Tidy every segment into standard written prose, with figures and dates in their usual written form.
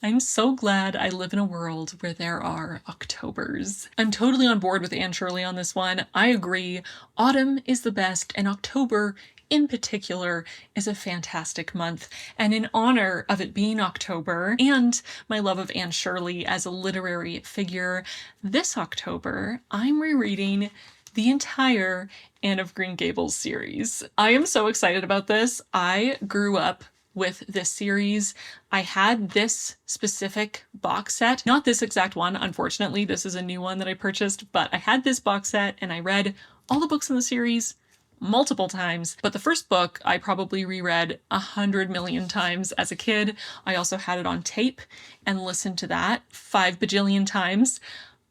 I'm so glad I live in a world where there are Octobers. I'm totally on board with Anne Shirley on this one. I agree. Autumn is the best, and October in particular is a fantastic month. And in honor of it being October and my love of Anne Shirley as a literary figure, this October I'm rereading the entire Anne of Green Gables series. I am so excited about this. I grew up with this series. I had this specific box set, not this exact one, unfortunately. This is a new one that I purchased, but I had this box set and I read all the books in the series multiple times. But the first book I probably reread 100 million times as a kid. I also had it on tape and listened to that 5 bajillion times.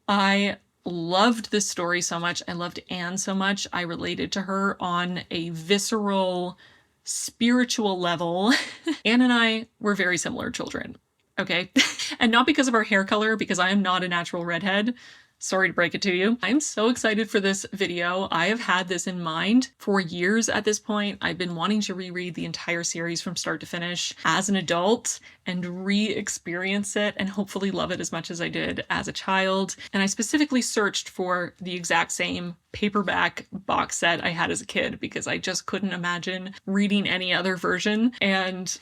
I loved this story so much. I loved Anne so much. I related to her on a visceral, spiritual level. Anne and I were very similar children, okay? And not because of our hair color, because I am not a natural redhead. Sorry to break it to you. I'm so excited for this video. I have had this in mind for years at this point. I've been wanting to reread the entire series from start to finish as an adult and re-experience it and hopefully love it as much as I did as a child. And I specifically searched for the exact same paperback box set I had as a kid because I just couldn't imagine reading any other version. And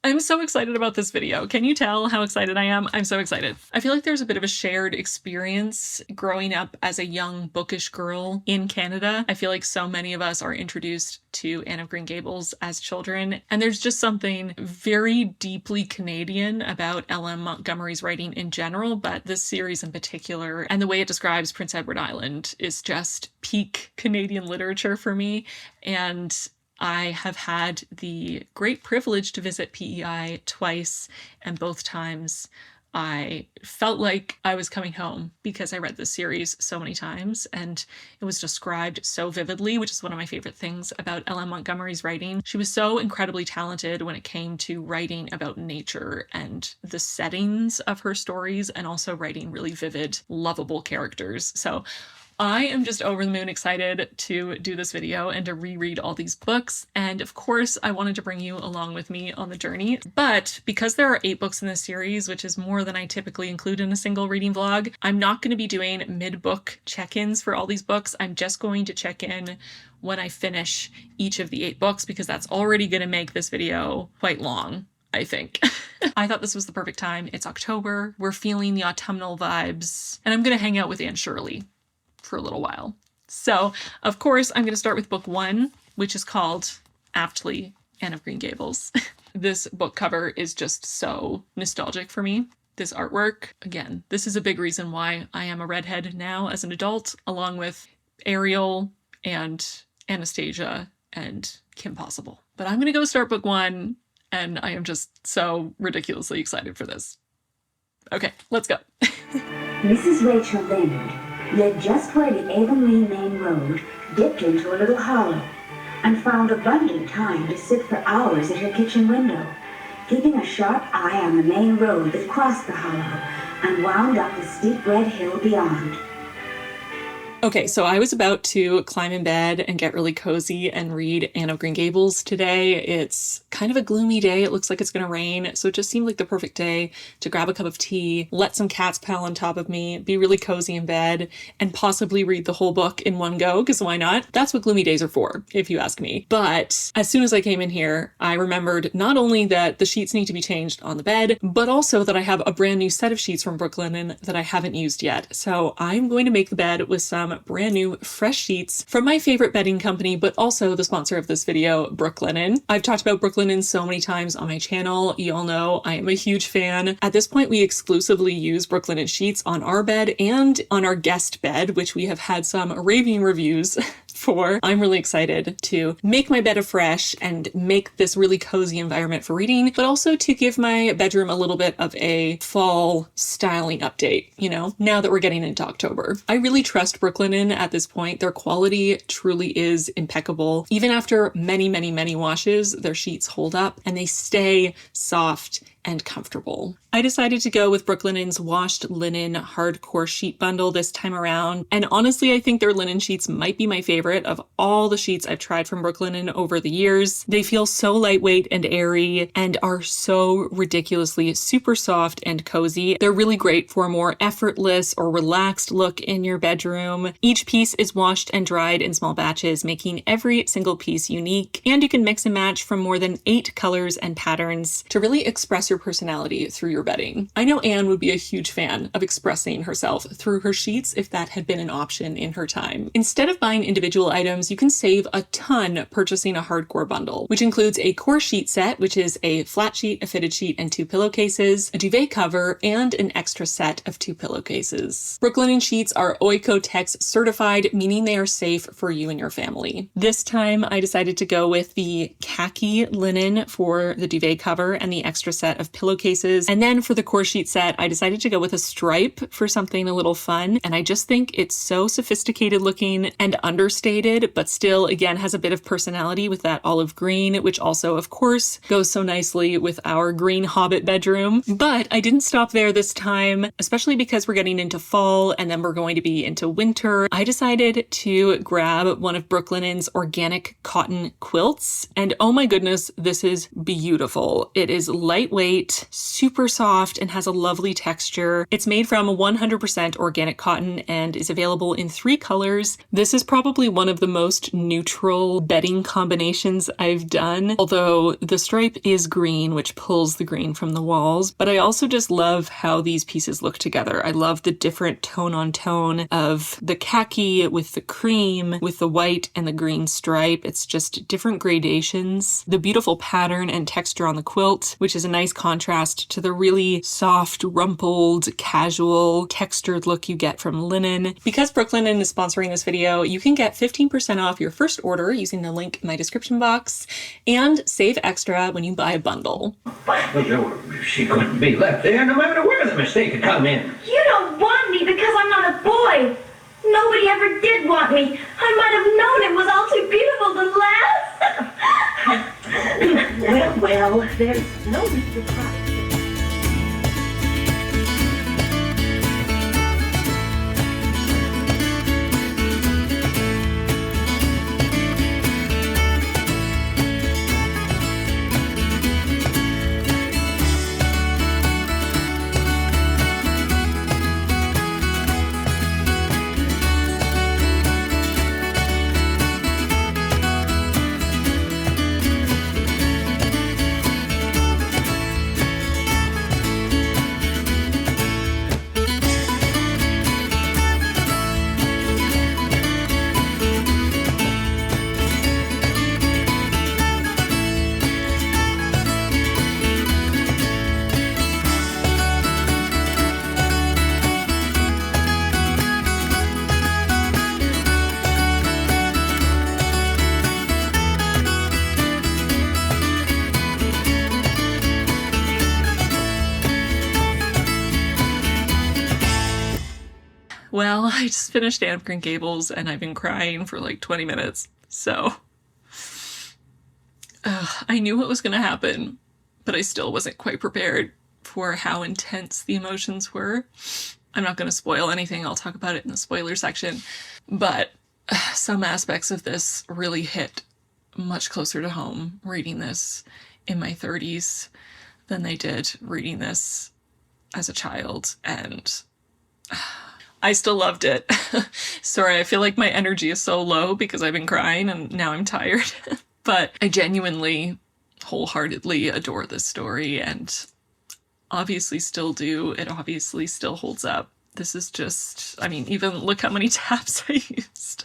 I'm so excited about this video. Can you tell how excited I am? I'm so excited. I feel like there's a bit of a shared experience growing up as a young bookish girl in Canada. I feel like so many of us are introduced to Anne of Green Gables as children, and there's just something very deeply Canadian about L.M. Montgomery's writing in general, but this series in particular, and the way it describes Prince Edward Island is just peak Canadian literature for me. And I have had the great privilege to visit PEI twice, and both times I felt like I was coming home because I read this series so many times and it was described so vividly, which is one of my favorite things about L.M. Montgomery's writing. She was so incredibly talented when it came to writing about nature and the settings of her stories, and also writing really vivid, lovable characters. So I am just over the moon excited to do this video and to reread all these books. And of course, I wanted to bring you along with me on the journey. But because there are 8 books in this series, which is more than I typically include in a single reading vlog, I'm not going to be doing mid-book check-ins for all these books. I'm just going to check in when I finish each of the 8 books, because that's already going to make this video quite long, I think. I thought this was the perfect time. It's October. We're feeling the autumnal vibes. And I'm going to hang out with Anne Shirley for a little while. So, of course, I'm going to start with book 1, which is called, aptly, Anne of Green Gables. This book cover is just so nostalgic for me. This artwork, again, this is a big reason why I am a redhead now as an adult, along with Ariel and Anastasia and Kim Possible. But I'm going to go start book 1, and I am just so ridiculously excited for this. Okay, let's go. Mrs. Rachel Leonard lived just where the Avonlea main road dipped into a little hollow, and found abundant time to sit for hours at her kitchen window, keeping a sharp eye on the main road that crossed the hollow and wound up the steep red hill beyond. Okay, so I was about to climb in bed and get really cozy and read Anne of Green Gables today. It's kind of a gloomy day. It looks like it's going to rain, so it just seemed like the perfect day to grab a cup of tea, let some cats pal on top of me, be really cozy in bed, and possibly read the whole book in one go, because why not? That's what gloomy days are for, if you ask me. But as soon as I came in here, I remembered not only that the sheets need to be changed on the bed, but also that I have a brand new set of sheets from Brooklinen that I haven't used yet. So I'm going to make the bed with some brand new fresh sheets from my favorite bedding company, but also the sponsor of this video, Brooklinen. I've talked about Brooklinen so many times on my channel. You all know I am a huge fan. At this point, we exclusively use Brooklinen sheets on our bed and on our guest bed, which we have had some raving reviews for. I'm really excited to make my bed afresh and make this really cozy environment for reading, but also to give my bedroom a little bit of a fall styling update, you know, now that we're getting into October. I really trust Brooklinen at this point. Their quality truly is impeccable. Even after many, many, many washes, their sheets hold up and they stay soft and comfortable. I decided to go with Brooklinen's washed linen hardcore sheet bundle this time around, and honestly I think their linen sheets might be my favorite of all the sheets I've tried from Brooklinen over the years. They feel so lightweight and airy and are so ridiculously super soft and cozy. They're really great for a more effortless or relaxed look in your bedroom. Each piece is washed and dried in small batches, making every single piece unique, and you can mix and match from more than 8 colors and patterns to really express your personality through your bedding. I know Anne would be a huge fan of expressing herself through her sheets if that had been an option in her time. Instead of buying individual items, you can save a ton purchasing a hardcore bundle, which includes a core sheet set, which is a flat sheet, a fitted sheet, and 2 pillowcases, a duvet cover, and an extra set of 2 pillowcases. Brooklinen sheets are Oikotex certified, meaning they are safe for you and your family. This time I decided to go with the khaki linen for the duvet cover and the extra set of pillowcases. And then for the core sheet set, I decided to go with a stripe for something a little fun. And I just think it's so sophisticated looking and understated, but still, again, has a bit of personality with that olive green, which also, of course, goes so nicely with our green hobbit bedroom. But I didn't stop there this time, especially because we're getting into fall and then we're going to be into winter. I decided to grab one of Brooklinen's organic cotton quilts. And oh my goodness, this is beautiful. It is lightweight, super soft, and has a lovely texture. It's made from 100% organic cotton and is available in 3 colors. This is probably one of the most neutral bedding combinations I've done, although the stripe is green, which pulls the green from the walls. But I also just love how these pieces look together. I love the different tone on tone of the khaki with the cream, with the white and the green stripe. It's just different gradations. The beautiful pattern and texture on the quilt, which is a nice contrast to the really soft, rumpled, casual, textured look you get from linen. Because Brooklinen is sponsoring this video, you can get 15% off your first order using the link in my description box and save extra when you buy a bundle. She couldn't be left there no matter where the mistake had come in. You don't want me because I'm not a boy. Nobody ever did want me. I might have known it was all too beautiful to last. well, there's no need to cry. Well, I just finished Anne of Green Gables and I've been crying for like 20 minutes. So I knew what was going to happen, but I still wasn't quite prepared for how intense the emotions were. I'm not going to spoil anything. I'll talk about it in the spoiler section. But some aspects of this really hit much closer to home reading this in my 30s than they did reading this as a child. And I still loved it. Sorry, I feel like my energy is so low because I've been crying and now I'm tired. But I genuinely, wholeheartedly adore this story and obviously still do. It obviously still holds up. This is just, I mean, even look how many tabs I used.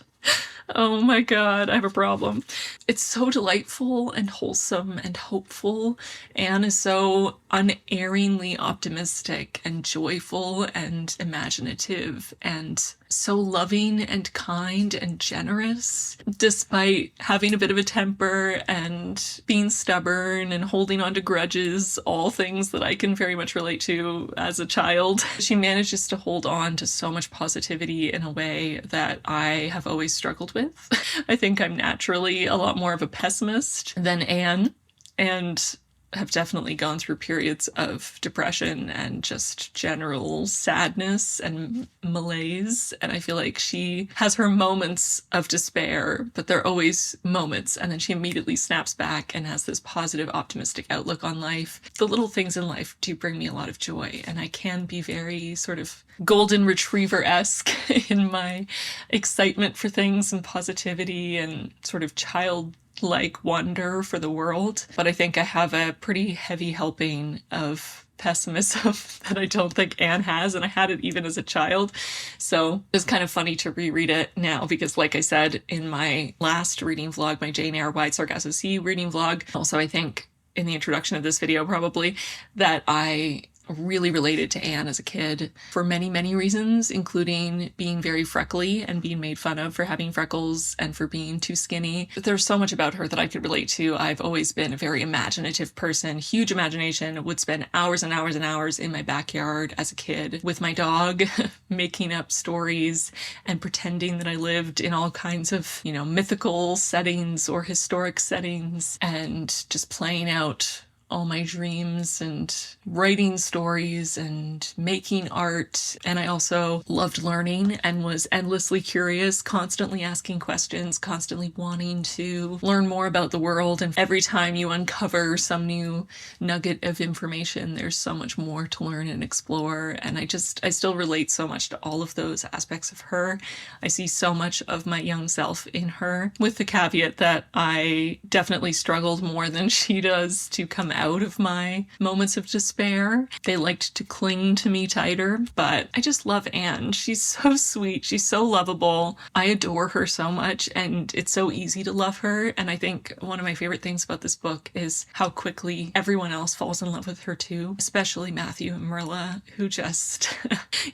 Oh my god, I have a problem. It's so delightful and wholesome and hopeful. Anne is so unerringly optimistic and joyful and imaginative and so loving and kind and generous, despite having a bit of a temper and being stubborn and holding on to grudges, all things that I can very much relate to as a child. She manages to hold on to so much positivity in a way that I have always struggled with. I think I'm naturally a lot more of a pessimist than Anne, and have definitely gone through periods of depression and just general sadness and malaise. And I feel like she has her moments of despair, but they're always moments. And then she immediately snaps back and has this positive, optimistic outlook on life. The little things in life do bring me a lot of joy. And I can be very sort of golden retriever-esque in my excitement for things and positivity and sort of childlike wonder for the world. But I think I have a pretty heavy helping of pessimism that I don't think Anne has, and I had it even as a child. So it's kind of funny to reread it now because, like I said in my last reading vlog, my Jane Eyre Wide Sargasso Sea reading vlog, also I think in the introduction of this video probably, that I really related to Anne as a kid for many, many reasons, including being very freckly and being made fun of for having freckles and for being too skinny. But there's so much about her that I could relate to. I've always been a very imaginative person, huge imagination, would spend hours and hours and hours in my backyard as a kid with my dog, making up stories and pretending that I lived in all kinds of, mythical settings or historic settings and just playing out all my dreams and writing stories and making art. And I also loved learning and was endlessly curious, constantly asking questions, constantly wanting to learn more about the world. And every time you uncover some new nugget of information, there's so much more to learn and explore. And I still relate so much to all of those aspects of her. I see so much of my young self in her, with the caveat that I definitely struggled more than she does to come out of my moments of despair. They liked to cling to me tighter, but I just love Anne. She's so sweet. She's so lovable. I adore her so much, and it's so easy to love her. And I think one of my favorite things about this book is how quickly everyone else falls in love with her too, especially Matthew and Rilla, who just,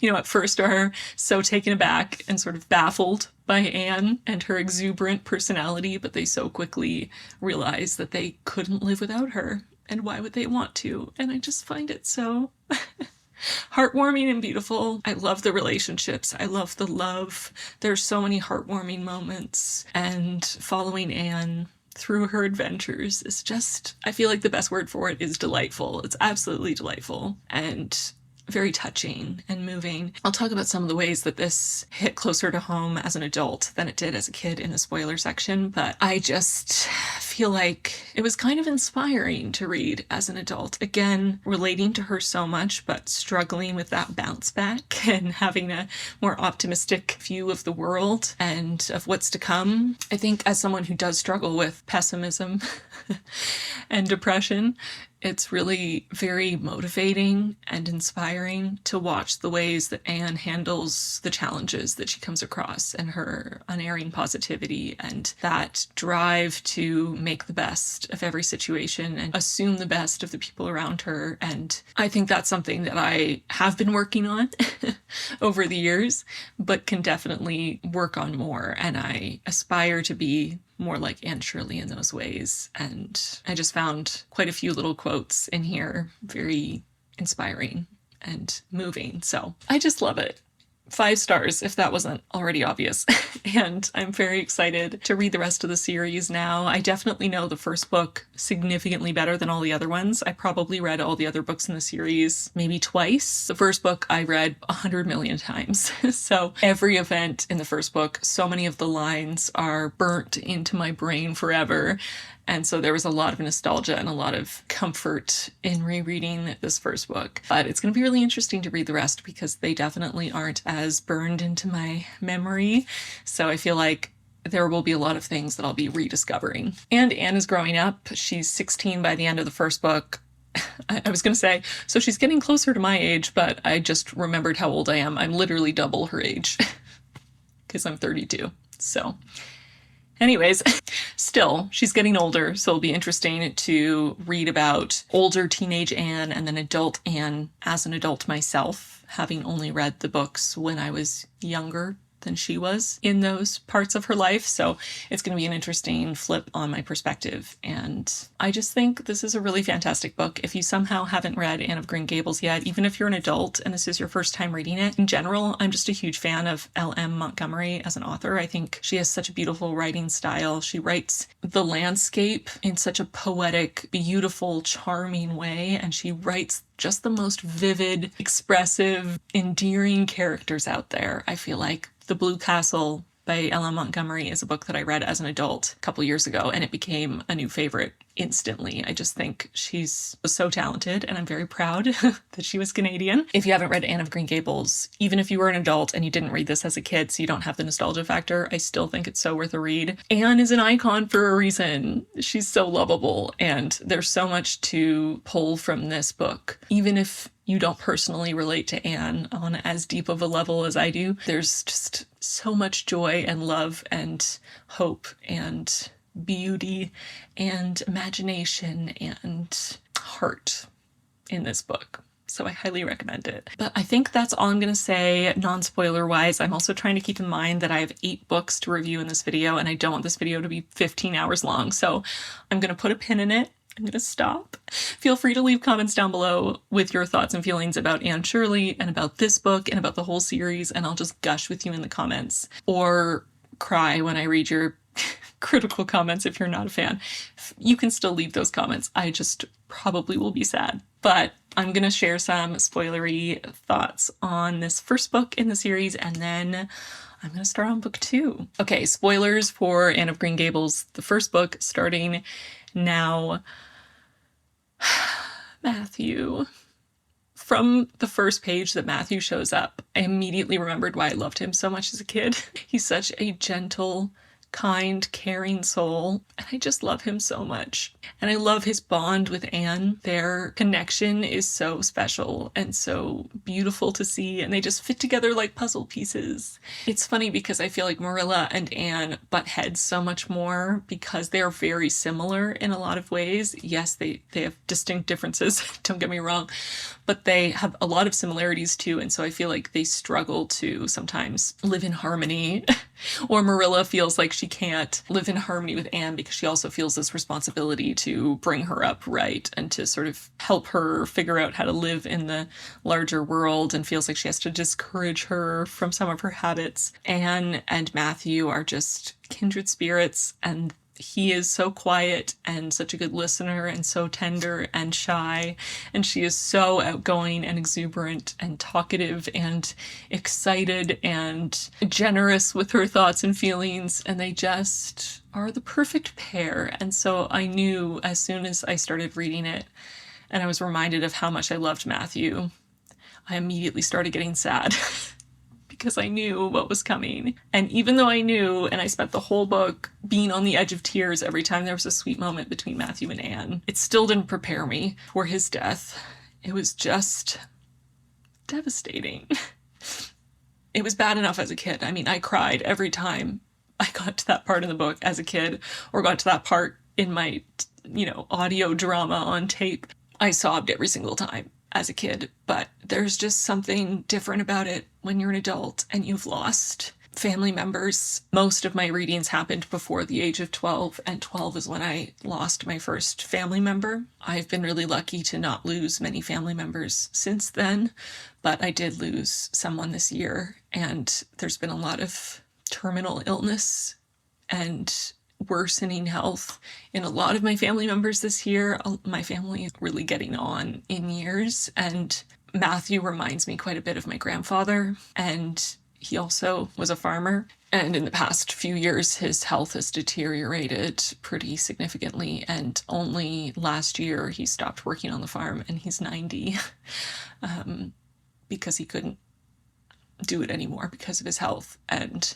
at first are so taken aback and sort of baffled by Anne and her exuberant personality, but they so quickly realize that they couldn't live without her. And why would they want to? And I just find it so heartwarming and beautiful. I love the relationships. I love the love. There's so many heartwarming moments. And following Anne through her adventures is just, I feel like the best word for it is delightful. It's absolutely delightful and very touching and moving. I'll talk about some of the ways that this hit closer to home as an adult than it did as a kid in the spoiler section, but I just feel like it was kind of inspiring to read as an adult. Again, relating to her so much, but struggling with that bounce back and having a more optimistic view of the world and of what's to come. I think as someone who does struggle with pessimism and depression, it's really very motivating and inspiring to watch the ways that Anne handles the challenges that she comes across and her unerring positivity and that drive to make the best of every situation and assume the best of the people around her. And I think that's something that I have been working on over the years, but can definitely work on more. And I aspire to be more like Anne Shirley in those ways. And I just found quite a few little quotes in here very inspiring and moving. So I just love it. 5 stars, if that wasn't already obvious. And I'm very excited to read the rest of the series now. I definitely know the first book significantly better than all the other ones. I probably read all the other books in the series maybe twice. The first book I read 100 million times. So every event in the first book, so many of the lines are burnt into my brain forever. And so there was a lot of nostalgia and a lot of comfort in rereading this first book. But it's going to be really interesting to read the rest because they definitely aren't as burned into my memory. So I feel like there will be a lot of things that I'll be rediscovering. And Anne is growing up. She's 16 by the end of the first book. I was going to say, so she's getting closer to my age, but I just remembered how old I am. I'm literally double her age because I'm 32. So anyways, still, she's getting older, so it'll be interesting to read about older teenage Anne and then adult Anne as an adult myself, having only read the books when I was younger than she was in those parts of her life. So it's going to be an interesting flip on my perspective. And I just think this is a really fantastic book. If you somehow haven't read Anne of Green Gables yet, even if you're an adult and this is your first time reading it, in general, I'm just a huge fan of L.M. Montgomery as an author. I think she has such a beautiful writing style. She writes the landscape in such a poetic, beautiful, charming way, and she writes just the most vivid, expressive, endearing characters out there. I feel like The Blue Castle by L.M. Montgomery is a book that I read as an adult a couple years ago, and it became a new favorite instantly. I just think she's so talented, and I'm very proud that she was Canadian. If you haven't read Anne of Green Gables, even if you were an adult and you didn't read this as a kid, so you don't have the nostalgia factor, I still think it's so worth a read. Anne is an icon for a reason. She's so lovable, and there's so much to pull from this book. Even if you don't personally relate to Anne on as deep of a level as I do, there's just so much joy and love and hope and beauty and imagination and heart in this book. So I highly recommend it. But I think that's all I'm going to say non-spoiler wise. I'm also trying to keep in mind that I have 8 books to review in this video, and I don't want this video to be 15 hours long. So I'm going to put a pin in it. I'm going to stop. Feel free to leave comments down below with your thoughts and feelings about Anne Shirley and about this book and about the whole series, and I'll just gush with you in the comments. Or cry when I read your critical comments if you're not a fan. You can still leave those comments. I just probably will be sad. But I'm going to share some spoilery thoughts on this first book in the series, and then I'm going to start on book 2. Okay, spoilers for Anne of Green Gables, the first book, starting now. Matthew. From the first page that Matthew shows up, I immediately remembered why I loved him so much as a kid. He's such a gentle, kind, caring soul, and I just love him so much. And I love his bond with Anne. Their connection is so special and so beautiful to see, and they just fit together like puzzle pieces. It's funny because I feel like Marilla and Anne butt heads so much more because they are very similar in a lot of ways. Yes, they have distinct differences, don't get me wrong, but they have a lot of similarities too, and so I feel like they struggle to sometimes live in harmony. Or Marilla feels like she can't live in harmony with Anne because she also feels this responsibility to bring her up right and to sort of help her figure out how to live in the larger world, and feels like she has to discourage her from some of her habits. Anne and Matthew are just kindred spirits, and he is so quiet and such a good listener and so tender and shy, and she is so outgoing and exuberant and talkative and excited and generous with her thoughts and feelings, and they just are the perfect pair. And so I knew as soon as I started reading it and I was reminded of how much I loved Matthew, I immediately started getting sad. Because I knew what was coming. And even though I knew, and I spent the whole book being on the edge of tears every time there was a sweet moment between Matthew and Anne, it still didn't prepare me for his death. It was just devastating. It was bad enough as a kid. I mean, I cried every time I got to that part in the book as a kid, or got to that part in my, audio drama on tape. I sobbed every single time as a kid, but there's just something different about it when you're an adult and you've lost family members. Most of my readings happened before the age of 12, and 12 is when I lost my first family member. I've been really lucky to not lose many family members since then, but I did lose someone this year, and there's been a lot of terminal illness and worsening health in a lot of my family members this year. My family is really getting on in years, and Matthew reminds me quite a bit of my grandfather, and he also was a farmer, and in the past few years his health has deteriorated pretty significantly, and only last year he stopped working on the farm, and he's 90 because he couldn't do it anymore because of his health. And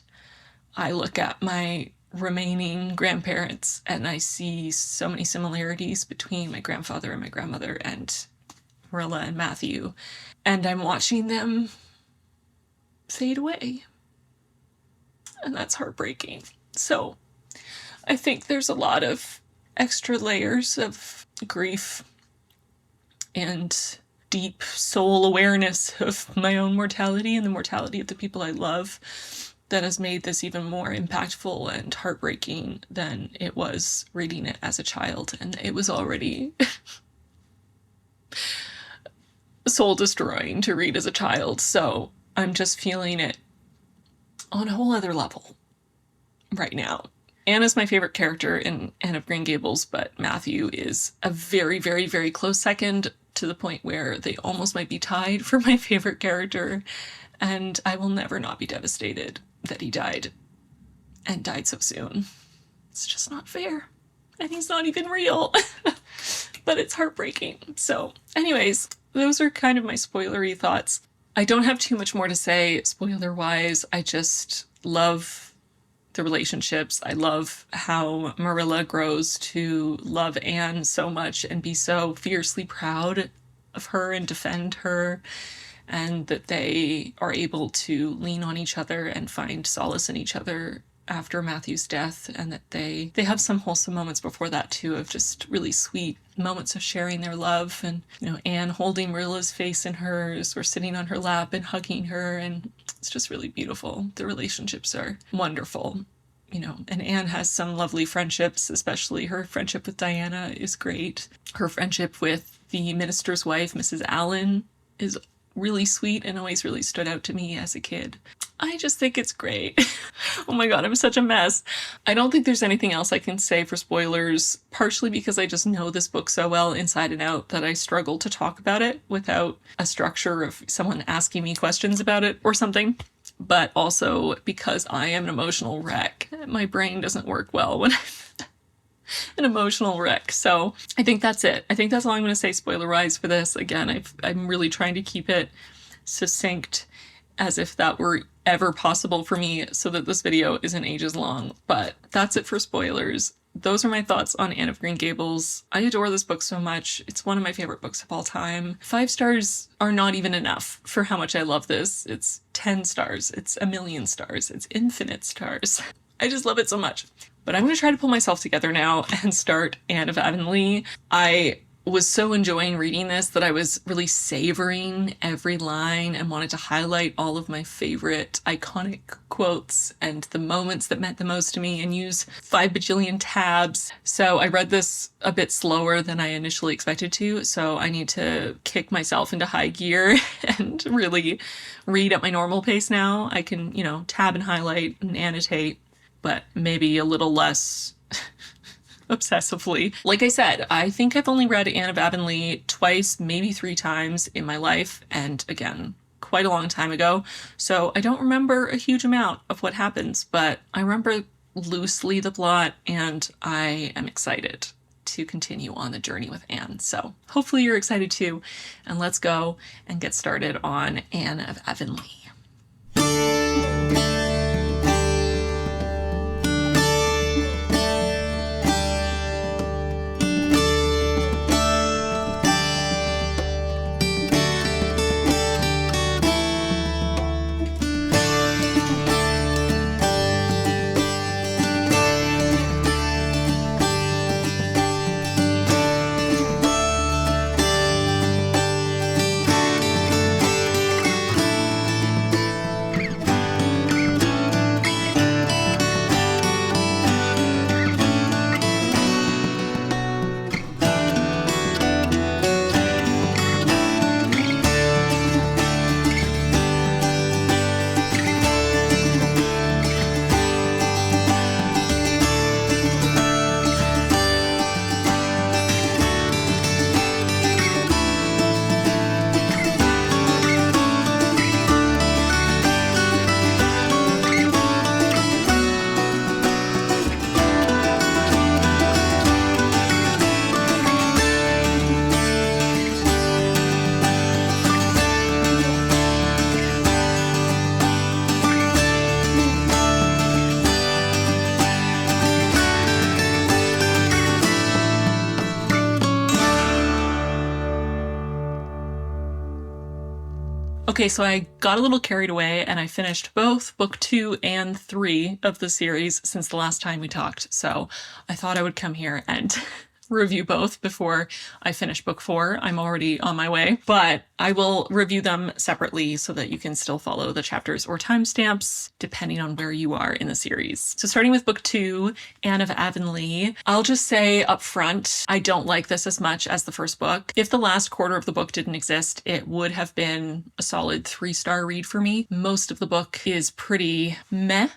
I look at my remaining grandparents and I see so many similarities between my grandfather and my grandmother and Rilla and Matthew, and I'm watching them fade away, and that's heartbreaking. So I think there's a lot of extra layers of grief and deep soul awareness of my own mortality and the mortality of the people I love that has made this even more impactful and heartbreaking than it was reading it as a child. And it was already soul destroying to read as a child. So I'm just feeling it on a whole other level right now. Anne is my favorite character in Anne of Green Gables, but Matthew is a very, very, very close second, to the point where they almost might be tied for my favorite character. And I will never not be devastated that he died, and died so soon. It's just not fair. And he's not even real. But it's heartbreaking. So anyways, those are kind of my spoilery thoughts. I don't have too much more to say spoiler-wise. I just love the relationships. I love how Marilla grows to love Anne so much and be so fiercely proud of her and defend her, and that they are able to lean on each other and find solace in each other after Matthew's death, and that they have some wholesome moments before that too, of just really sweet moments of sharing their love, and Anne holding Marilla's face in hers, or sitting on her lap and hugging her, and it's just really beautiful. The relationships are wonderful, and Anne has some lovely friendships, especially her friendship with Diana is great. Her friendship with the minister's wife, Mrs. Allen, is really sweet and always really stood out to me as a kid. I just think it's great. Oh my god, I'm such a mess. I don't think there's anything else I can say for spoilers, partially because I just know this book so well inside and out that I struggle to talk about it without a structure of someone asking me questions about it or something. But also because I am an emotional wreck. My brain doesn't work well when I'm an emotional wreck. So I think that's it. I think that's all I'm going to say spoiler-wise for this. Again, I'm really trying to keep it succinct, as if that were ever possible for me, so that this video isn't ages long. But that's it for spoilers. Those are my thoughts on Anne of Green Gables. I adore this book so much. It's one of my favorite books of all time. 5 stars are not even enough for how much I love this. It's 10 stars. It's a million stars. It's infinite stars. I just love it so much. But I'm going to try to pull myself together now and start Anne of Avonlea. I was so enjoying reading this that I was really savoring every line and wanted to highlight all of my favorite iconic quotes and the moments that meant the most to me and use 5 bajillion tabs. So I read this a bit slower than I initially expected to, so I need to kick myself into high gear and really read at my normal pace now. I can, tab and highlight and annotate, but maybe a little less obsessively. Like I said, I think I've only read Anne of Avonlea twice, maybe 3 times in my life, and again, quite a long time ago, so I don't remember a huge amount of what happens, but I remember loosely the plot, and I am excited to continue on the journey with Anne. So hopefully you're excited too, and let's go and get started on Anne of Avonlea. Okay, so I got a little carried away and I finished both book 2 and 3 of the series since the last time we talked. So I thought I would come here and review both before I finish book 4. I'm already on my way, but I will review them separately so that you can still follow the chapters or timestamps depending on where you are in the series. So starting with book 2, Anne of Avonlea, I'll just say up front, I don't like this as much as the first book. If the last quarter of the book didn't exist, it would have been a solid 3-star read for me. Most of the book is pretty meh.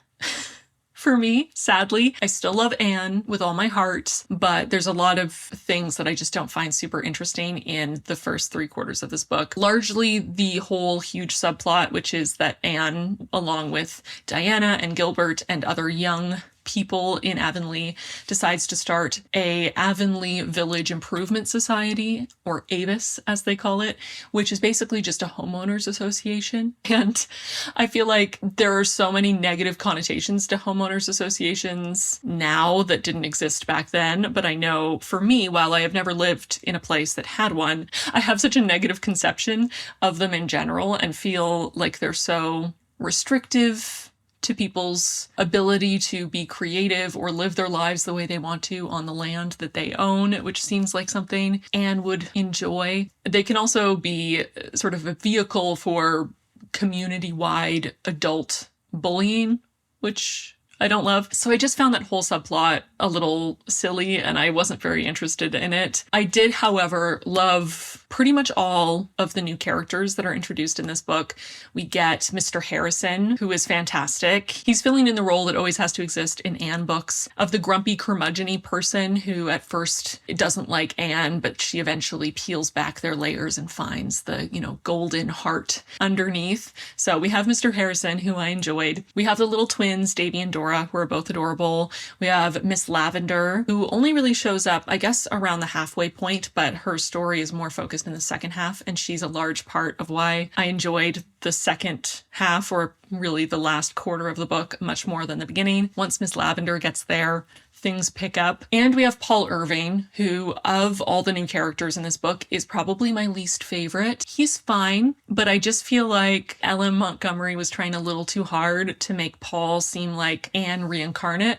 For me, sadly. I still love Anne with all my heart, but there's a lot of things that I just don't find super interesting in the first 3/4 of this book. Largely the whole huge subplot, which is that Anne, along with Diana and Gilbert and other young people in Avonlea, decides to start a Avonlea Village Improvement Society, or AVIS as they call it, which is basically just a homeowners association. And I feel like there are so many negative connotations to homeowners associations now that didn't exist back then. But I know for me, while I have never lived in a place that had one, I have such a negative conception of them in general and feel like they're so restrictive to people's ability to be creative or live their lives the way they want to on the land that they own, which seems like something Anne would enjoy. They can also be sort of a vehicle for community-wide adult bullying, which I don't love. So I just found that whole subplot a little silly and I wasn't very interested in it. I did, however, love pretty much all of the new characters that are introduced in this book. We get Mr. Harrison, who is fantastic. He's filling in the role that always has to exist in Anne books of the grumpy curmudgeon-y person who at first doesn't like Anne, but she eventually peels back their layers and finds the, golden heart underneath. So we have Mr. Harrison, who I enjoyed. We have the little twins, Davy and Dora, who are both adorable. We have Miss Lavender, who only really shows up, I guess, around the halfway point, but her story is more focused in the second half, and she's a large part of why I enjoyed the second half, or really the last quarter of the book, much more than the beginning. Once Miss Lavender gets there, things pick up. And we have Paul Irving, who, of all the new characters in this book, is probably my least favorite. He's fine, but I just feel like Ellen Montgomery was trying a little too hard to make Paul seem like Anne reincarnate.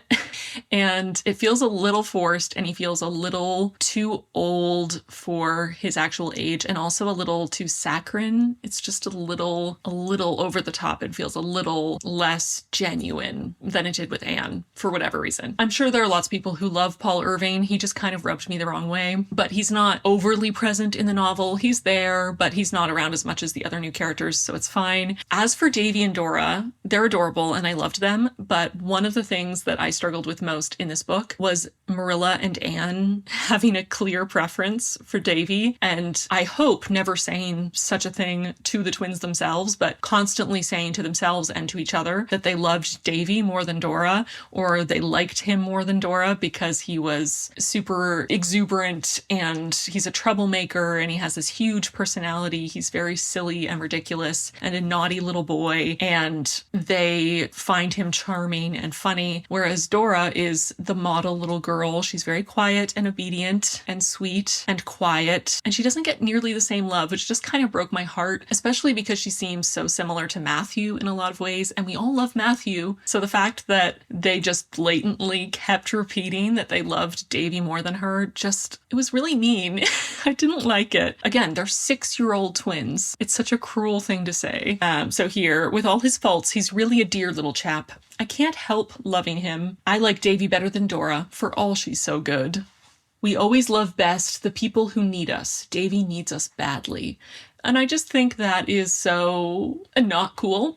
And it feels a little forced, and he feels a little too old for his actual age, and also a little too saccharine. It's just a little over the top. It feels a little less genuine than it did with Anne, for whatever reason. I'm sure there are lots of people who love Paul Irving. He just kind of rubbed me the wrong way, but he's not overly present in the novel. He's there, but he's not around as much as the other new characters, so it's fine. As for Davy and Dora, they're adorable and I loved them, but one of the things that I struggled with most in this book was Marilla and Anne having a clear preference for Davy, and I hope never saying such a thing to the twins themselves, but constantly saying to themselves and to each other that they loved Davy more than Dora, or they liked him more than Dora because he was super exuberant and he's a troublemaker and he has this huge personality. He's very silly and ridiculous and a naughty little boy, and they find him charming and funny, whereas Dora is the model little girl. She's very quiet and obedient and sweet and quiet, and she doesn't get nearly the same love, which just kind of broke my heart, especially because she seems so similar to Matthew in a lot of ways, and we all love Matthew. So the fact that they just blatantly kept repeating that they loved Davy more than her, it was really mean. I didn't like it. Again, they're 6-year-old twins. It's such a cruel thing to say. So here, with all his faults, he's really a dear little chap. I can't help loving him. I like Davy better than Dora, for all she's so good. We always love best the people who need us. Davy needs us badly. And I just think that is so not cool.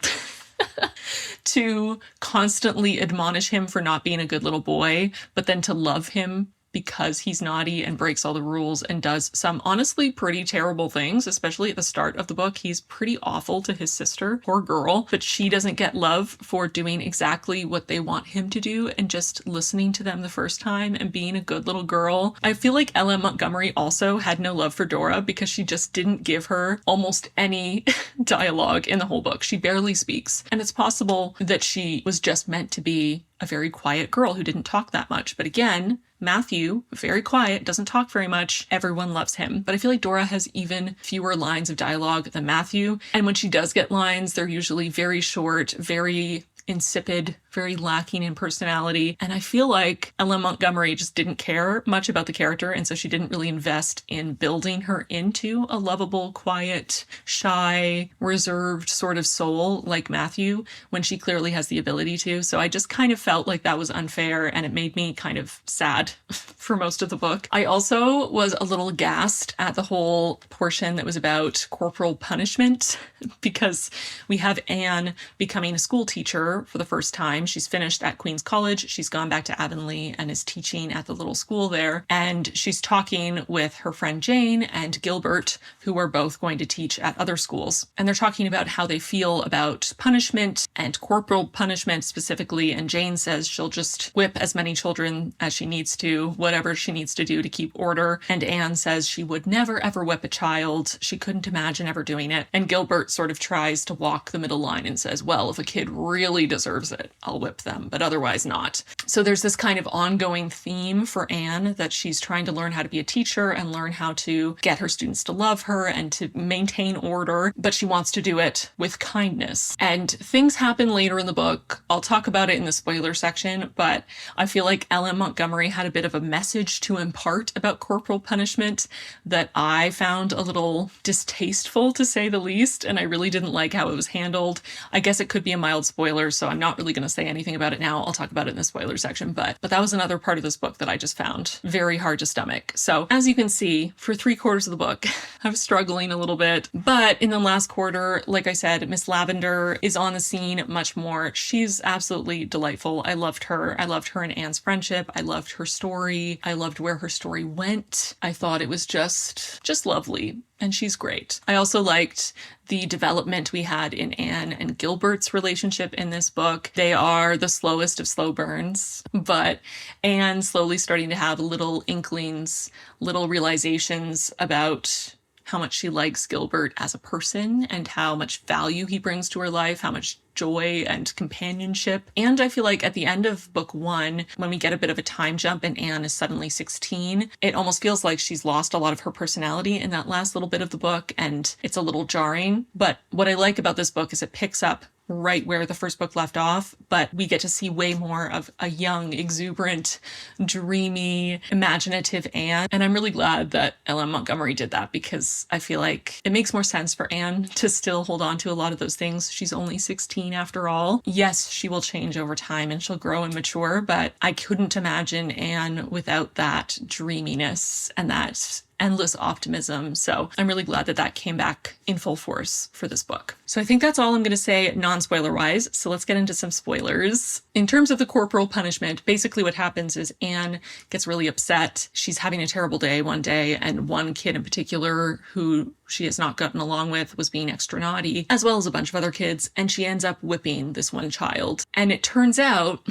To constantly admonish him for not being a good little boy, but then to love him because he's naughty and breaks all the rules and does some honestly pretty terrible things, especially at the start of the book. He's pretty awful to his sister, poor girl, but she doesn't get love for doing exactly what they want him to do and just listening to them the first time and being a good little girl. I feel like Ella Montgomery also had no love for Dora because she just didn't give her almost any dialogue in the whole book. She barely speaks. And it's possible that she was just meant to be a very quiet girl who didn't talk that much. But again, Matthew, very quiet, doesn't talk very much. Everyone loves him. But I feel like Dora has even fewer lines of dialogue than Matthew. And when she does get lines, they're usually very short, very insipid, very lacking in personality. And I feel like Ellen Montgomery just didn't care much about the character, and so she didn't really invest in building her into a lovable, quiet, shy, reserved sort of soul like Matthew, when she clearly has the ability to. So I just kind of felt like that was unfair, and it made me kind of sad for most of the book. I also was a little gassed at the whole portion that was about corporal punishment, because we have Anne becoming a school teacher for the first time. She's finished at Queen's College. She's gone back to Avonlea and is teaching at the little school there. And she's talking with her friend Jane and Gilbert, who are both going to teach at other schools. And they're talking about how they feel about punishment and corporal punishment specifically. And Jane says she'll just whip as many children as she needs to, whatever she needs to do to keep order. And Anne says she would never ever whip a child. She couldn't imagine ever doing it. And Gilbert sort of tries to walk the middle line and says, well, if a kid really deserves it, I'll whip them, but otherwise not. So there's this kind of ongoing theme for Anne that she's trying to learn how to be a teacher and learn how to get her students to love her and to maintain order, but she wants to do it with kindness. And things happen later in the book. I'll talk about it in the spoiler section, but I feel like Ellen Montgomery had a bit of a message to impart about corporal punishment that I found a little distasteful, to say the least, and I really didn't like how it was handled. I guess it could be a mild spoiler, so I'm not really going to say anything about it now. I'll talk about it in the spoiler section, but that was another part of this book that I just found very hard to stomach. So as you can see, for 3/4 of the book, I was struggling a little bit, but in the last quarter, like I said, Miss Lavender is on the scene much more. She's absolutely delightful. I loved her. I loved her and Anne's friendship. I loved her story. I loved where her story went. I thought it was just lovely. And she's great. I also liked the development we had in Anne and Gilbert's relationship in this book. They are the slowest of slow burns, but Anne slowly starting to have little inklings, little realizations about how much she likes Gilbert as a person and how much value he brings to her life, how much joy and companionship. And I feel like at the end of book 1, when we get a bit of a time jump and Anne is suddenly 16, it almost feels like she's lost a lot of her personality in that last little bit of the book, and it's a little jarring. But what I like about this book is it picks up right where the first book left off, but we get to see way more of a young, exuberant, dreamy, imaginative Anne. And I'm really glad that Ellen Montgomery did that, because I feel like it makes more sense for Anne to still hold on to a lot of those things. She's only 16 after all. Yes, she will change over time and she'll grow and mature, but I couldn't imagine Anne without that dreaminess and that endless optimism. So I'm really glad that that came back in full force for this book. So I think that's all I'm going to say non-spoiler wise. So let's get into some spoilers. In terms of the corporal punishment, basically what happens is Anne gets really upset. She's having a terrible day one day, and one kid in particular who she has not gotten along with was being extra naughty, as well as a bunch of other kids, and she ends up whipping this one child. And it turns out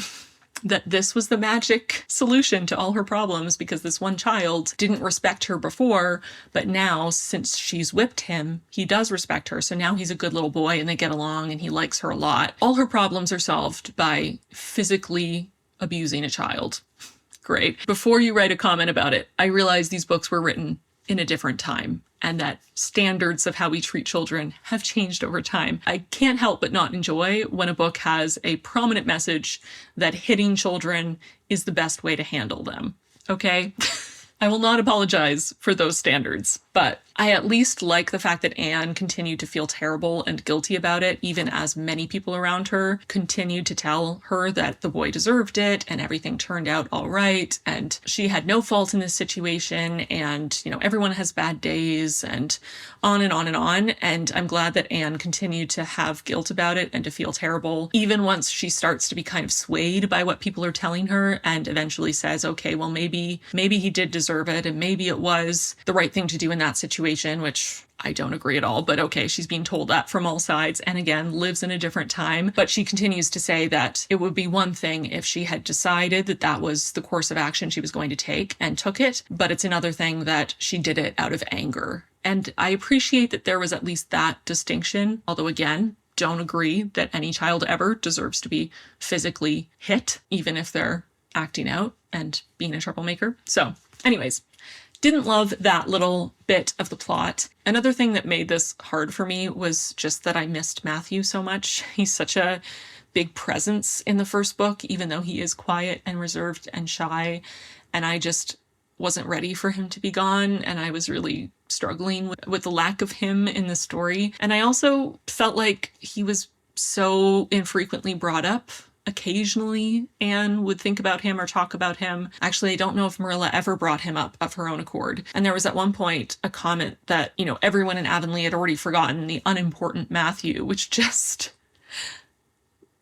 that this was the magic solution to all her problems, because this one child didn't respect her before, but now, since she's whipped him, he does respect her. So now he's a good little boy and they get along and he likes her a lot. All her problems are solved by physically abusing a child. Great. Before you write a comment about it, I realize these books were written in a different time, and that standards of how we treat children have changed over time. I can't help but not enjoy when a book has a prominent message that hitting children is the best way to handle them. Okay? I will not apologize for those standards, but I at least like the fact that Anne continued to feel terrible and guilty about it, even as many people around her continued to tell her that the boy deserved it and everything turned out all right and she had no fault in this situation, and, you know, everyone has bad days, and on and on and on. And I'm glad that Anne continued to have guilt about it and to feel terrible, even once she starts to be kind of swayed by what people are telling her and eventually says, okay, well, maybe he did deserve it, and maybe it was the right thing to do in that situation, which I don't agree at all, but okay, she's being told that from all sides, and again, lives in a different time. But she continues to say that it would be one thing if she had decided that that was the course of action she was going to take and took it, but it's another thing that she did it out of anger. And I appreciate that there was at least that distinction, although again, don't agree that any child ever deserves to be physically hit, even if they're acting out and being a troublemaker. So anyways, didn't love that little bit of the plot. Another thing that made this hard for me was just that I missed Matthew so much. He's such a big presence in the first book, even though he is quiet and reserved and shy. And I just wasn't ready for him to be gone. And I was really struggling with the lack of him in the story. And I also felt like he was so infrequently brought up. Occasionally, Anne would think about him or talk about him. Actually, I don't know if Marilla ever brought him up of her own accord. And there was at one point a comment that, everyone in Avonlea had already forgotten the unimportant Matthew, which just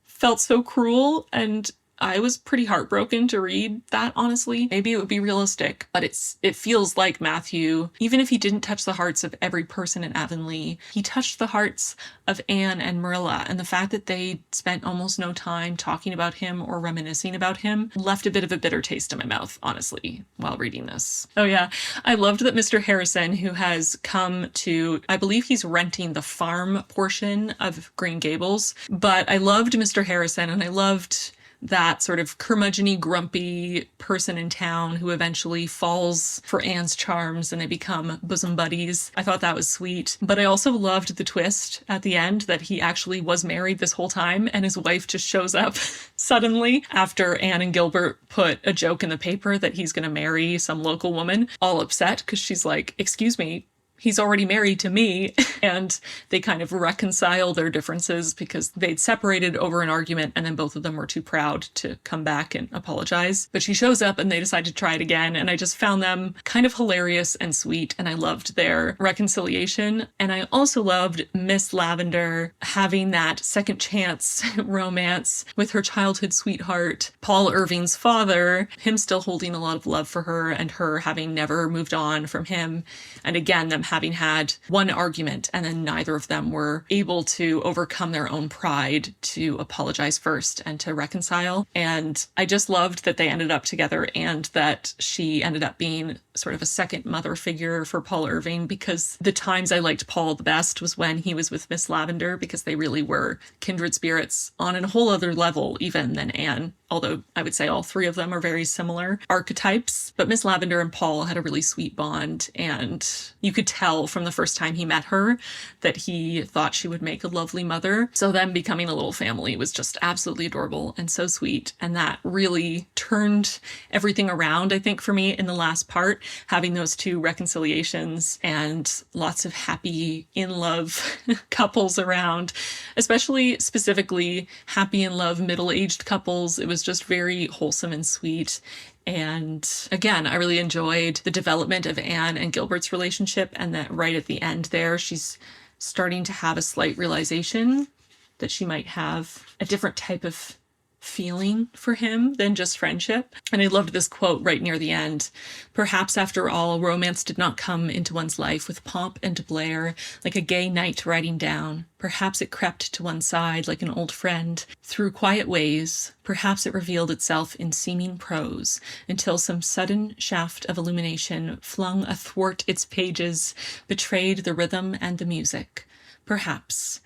felt so cruel, and I was pretty heartbroken to read that, honestly. Maybe it would be realistic, but it feels like Matthew, even if he didn't touch the hearts of every person in Avonlea, he touched the hearts of Anne and Marilla, and the fact that they spent almost no time talking about him or reminiscing about him left a bit of a bitter taste in my mouth, honestly, while reading this. Oh yeah, I loved that Mr. Harrison, who has come to, I believe he's renting the farm portion of Green Gables, but I loved Mr. Harrison, and I loved that sort of curmudgeon-y, grumpy person in town who eventually falls for Anne's charms and they become bosom buddies. I thought that was sweet. But I also loved the twist at the end that he actually was married this whole time and his wife just shows up suddenly after Anne and Gilbert put a joke in the paper that he's going to marry some local woman, all upset because she's like, "Excuse me, he's already married to me." And they kind of reconcile their differences because they'd separated over an argument and then both of them were too proud to come back and apologize. But she shows up and they decide to try it again. And I just found them kind of hilarious and sweet. And I loved their reconciliation. And I also loved Miss Lavender having that second chance romance with her childhood sweetheart, Paul Irving's father, him still holding a lot of love for her and her having never moved on from him. And again, them having had one argument and then neither of them were able to overcome their own pride to apologize first and to reconcile. And I just loved that they ended up together and that she ended up being sort of a second mother figure for Paul Irving, because the times I liked Paul the best was when he was with Miss Lavender, because they really were kindred spirits on a whole other level even than Anne. Although I would say all three of them are very similar archetypes. But Miss Lavender and Paul had a really sweet bond, and you could tell from the first time he met her that he thought she would make a lovely mother. So them becoming a little family was just absolutely adorable and so sweet. And that really turned everything around, I think, for me in the last part, having those two reconciliations and lots of happy in love couples around, especially specifically happy in love middle-aged couples. It was just very wholesome and sweet. And again, I really enjoyed the development of Anne and Gilbert's relationship, and that right at the end there, she's starting to have a slight realization that she might have a different type of feeling for him than just friendship. And I loved this quote right near the end. "Perhaps after all, romance did not come into one's life with pomp and blare, like a gay knight riding down. Perhaps it crept to one's side like an old friend, through quiet ways. Perhaps it revealed itself in seeming prose, until some sudden shaft of illumination flung athwart its pages betrayed the rhythm and the music. Perhaps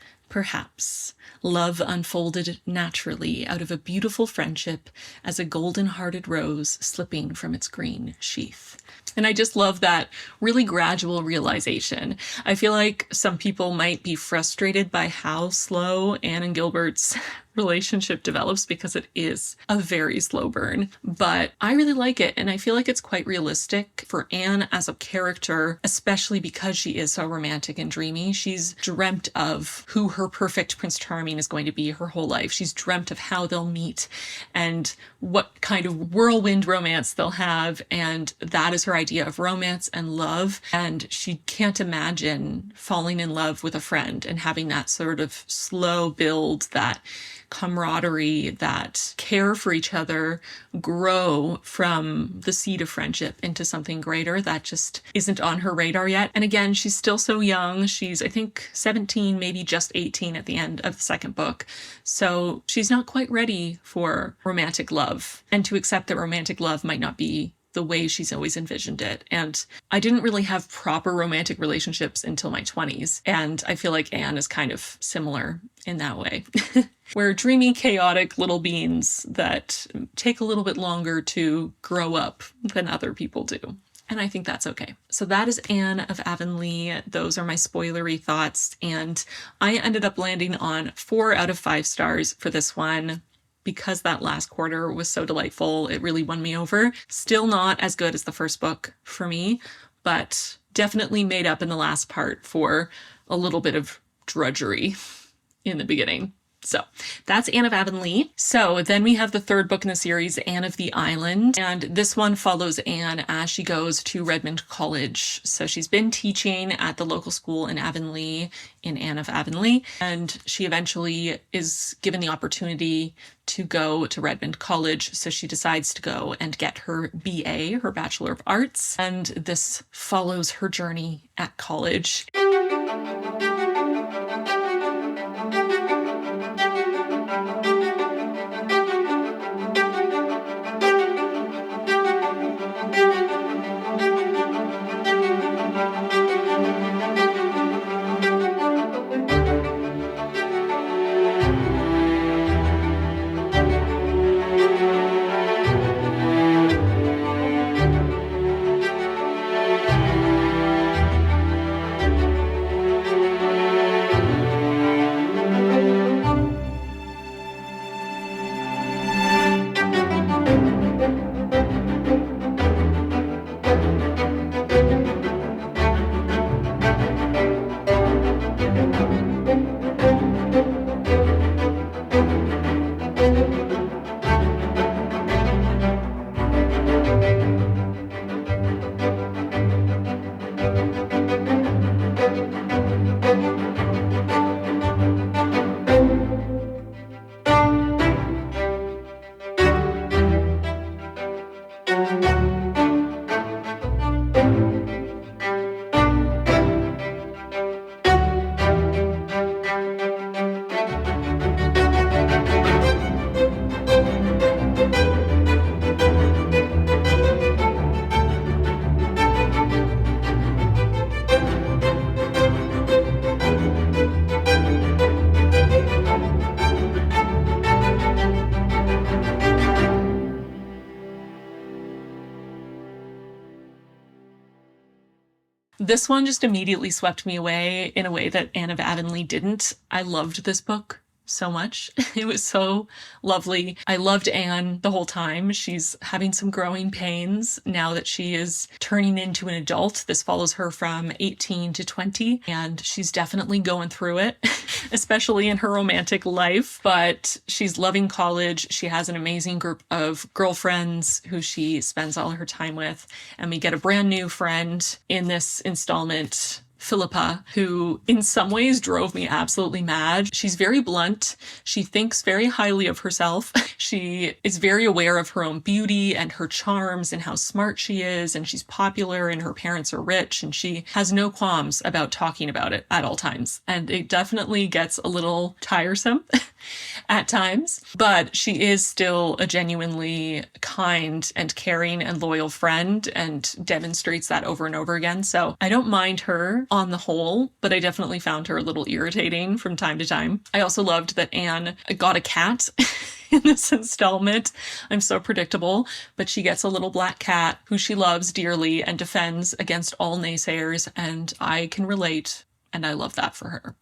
love unfolded naturally out of a beautiful friendship as a golden-hearted rose slipping from its green sheath." And I just love that really gradual realization. I feel like some people might be frustrated by how slow Anne and Gilbert's relationship develops, because it is a very slow burn. But I really like it, and I feel like it's quite realistic for Anne as a character, especially because she is so romantic and dreamy. She's dreamt of who her perfect Prince Charming is going to be her whole life. She's dreamt of how they'll meet and what kind of whirlwind romance they'll have, and that is her idea of romance and love. And she can't imagine falling in love with a friend and having that sort of slow build, that camaraderie, that care for each other grow from the seed of friendship into something greater. That just isn't on her radar yet. And again, she's still so young. She's, I think, 17, maybe just 18 at the end of the second book. So she's not quite ready for romantic love, and to accept that romantic love might not be the way she's always envisioned it. And I didn't really have proper romantic relationships until my 20s. And I feel like Anne is kind of similar in that way. We're dreamy, chaotic little beings that take a little bit longer to grow up than other people do. and I think that's okay. So that is Anne of Avonlea. Those are my spoilery thoughts, and I ended up landing on 4 out of 5 stars for this one. Because that last quarter was so delightful, it really won me over. Still not as good as the first book for me, but definitely made up in the last part for a little bit of drudgery in the beginning. So that's Anne of Avonlea. So then we have the third book in the series, Anne of the Island. And this one follows Anne as she goes to Redmond College. So she's been teaching at the local school in Avonlea, in Anne of Avonlea. And she eventually is given the opportunity to go to Redmond College. So she decides to go and get her BA, her Bachelor of Arts. And this follows her journey at college. This one just immediately swept me away in a way that Anne of Avonlea didn't. I loved this book so much. It was so lovely. I loved Anne the whole time. She's having some growing pains now that she is turning into an adult. This follows her from 18 to 20, and she's definitely going through it, especially in her romantic life. But she's loving college. She has an amazing group of girlfriends who she spends all her time with. And we get a brand new friend in this installment, Philippa, who in some ways drove me absolutely mad. She's very blunt. She thinks very highly of herself. She is very aware of her own beauty and her charms and how smart she is, and she's popular and her parents are rich, and she has no qualms about talking about it at all times. And it definitely gets a little tiresome at times, but she is still a genuinely kind and caring and loyal friend and demonstrates that over and over again. So I don't mind her on the whole, but I definitely found her a little irritating from time to time. I also loved that Anne got a cat in this installment. I'm so predictable, but she gets a little black cat who she loves dearly and defends against all naysayers, and I can relate, and I love that for her.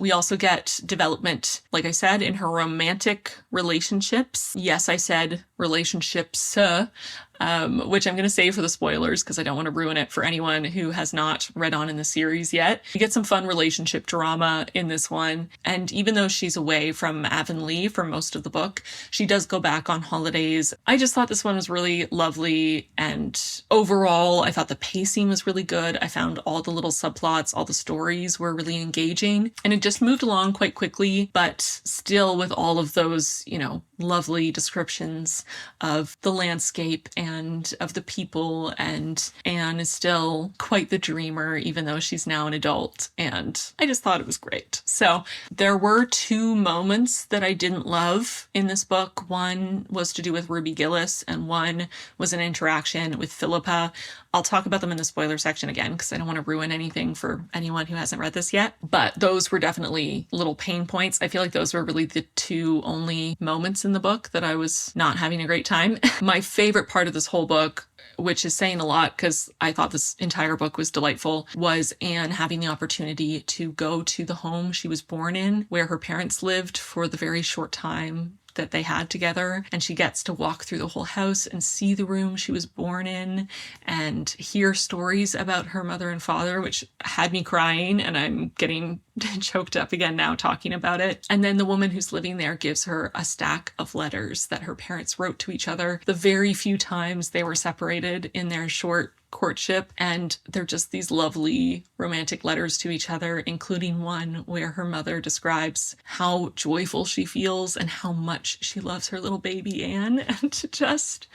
We also get development, like I said, in her romantic relationships. Yes, I said relationships, which I'm going to save for the spoilers because I don't want to ruin it for anyone who has not read on in the series yet. We get some fun relationship drama in this one. And even though she's away from Avonlea for most of the book, she does go back on holidays. I just thought this one was really lovely. And overall, I thought the pacing was really good. I found all the little subplots, all the stories were really engaging. And it just moved along quite quickly, but still with all of those, lovely descriptions of the landscape and of the people, and Anne is still quite the dreamer even though she's now an adult, and I just thought it was great. So there were 2 moments that I didn't love in this book. One was to do with Ruby Gillis and one was an interaction with Philippa. I'll talk about them in the spoiler section again because I don't want to ruin anything for anyone who hasn't read this yet. But those were definitely little pain points. I feel like those were really the two only moments in the book that I was not having a great time. My favorite part of this whole book, which is saying a lot because I thought this entire book was delightful, was Anne having the opportunity to go to the home she was born in, where her parents lived for the very short time that they had together, and she gets to walk through the whole house and see the room she was born in and hear stories about her mother and father, which had me crying, and I'm getting choked up again now talking about it. And then the woman who's living there gives her a stack of letters that her parents wrote to each other the very few times they were separated in their short courtship, and they're just these lovely romantic letters to each other, including one where her mother describes how joyful she feels and how much she loves her little baby Anne. And just,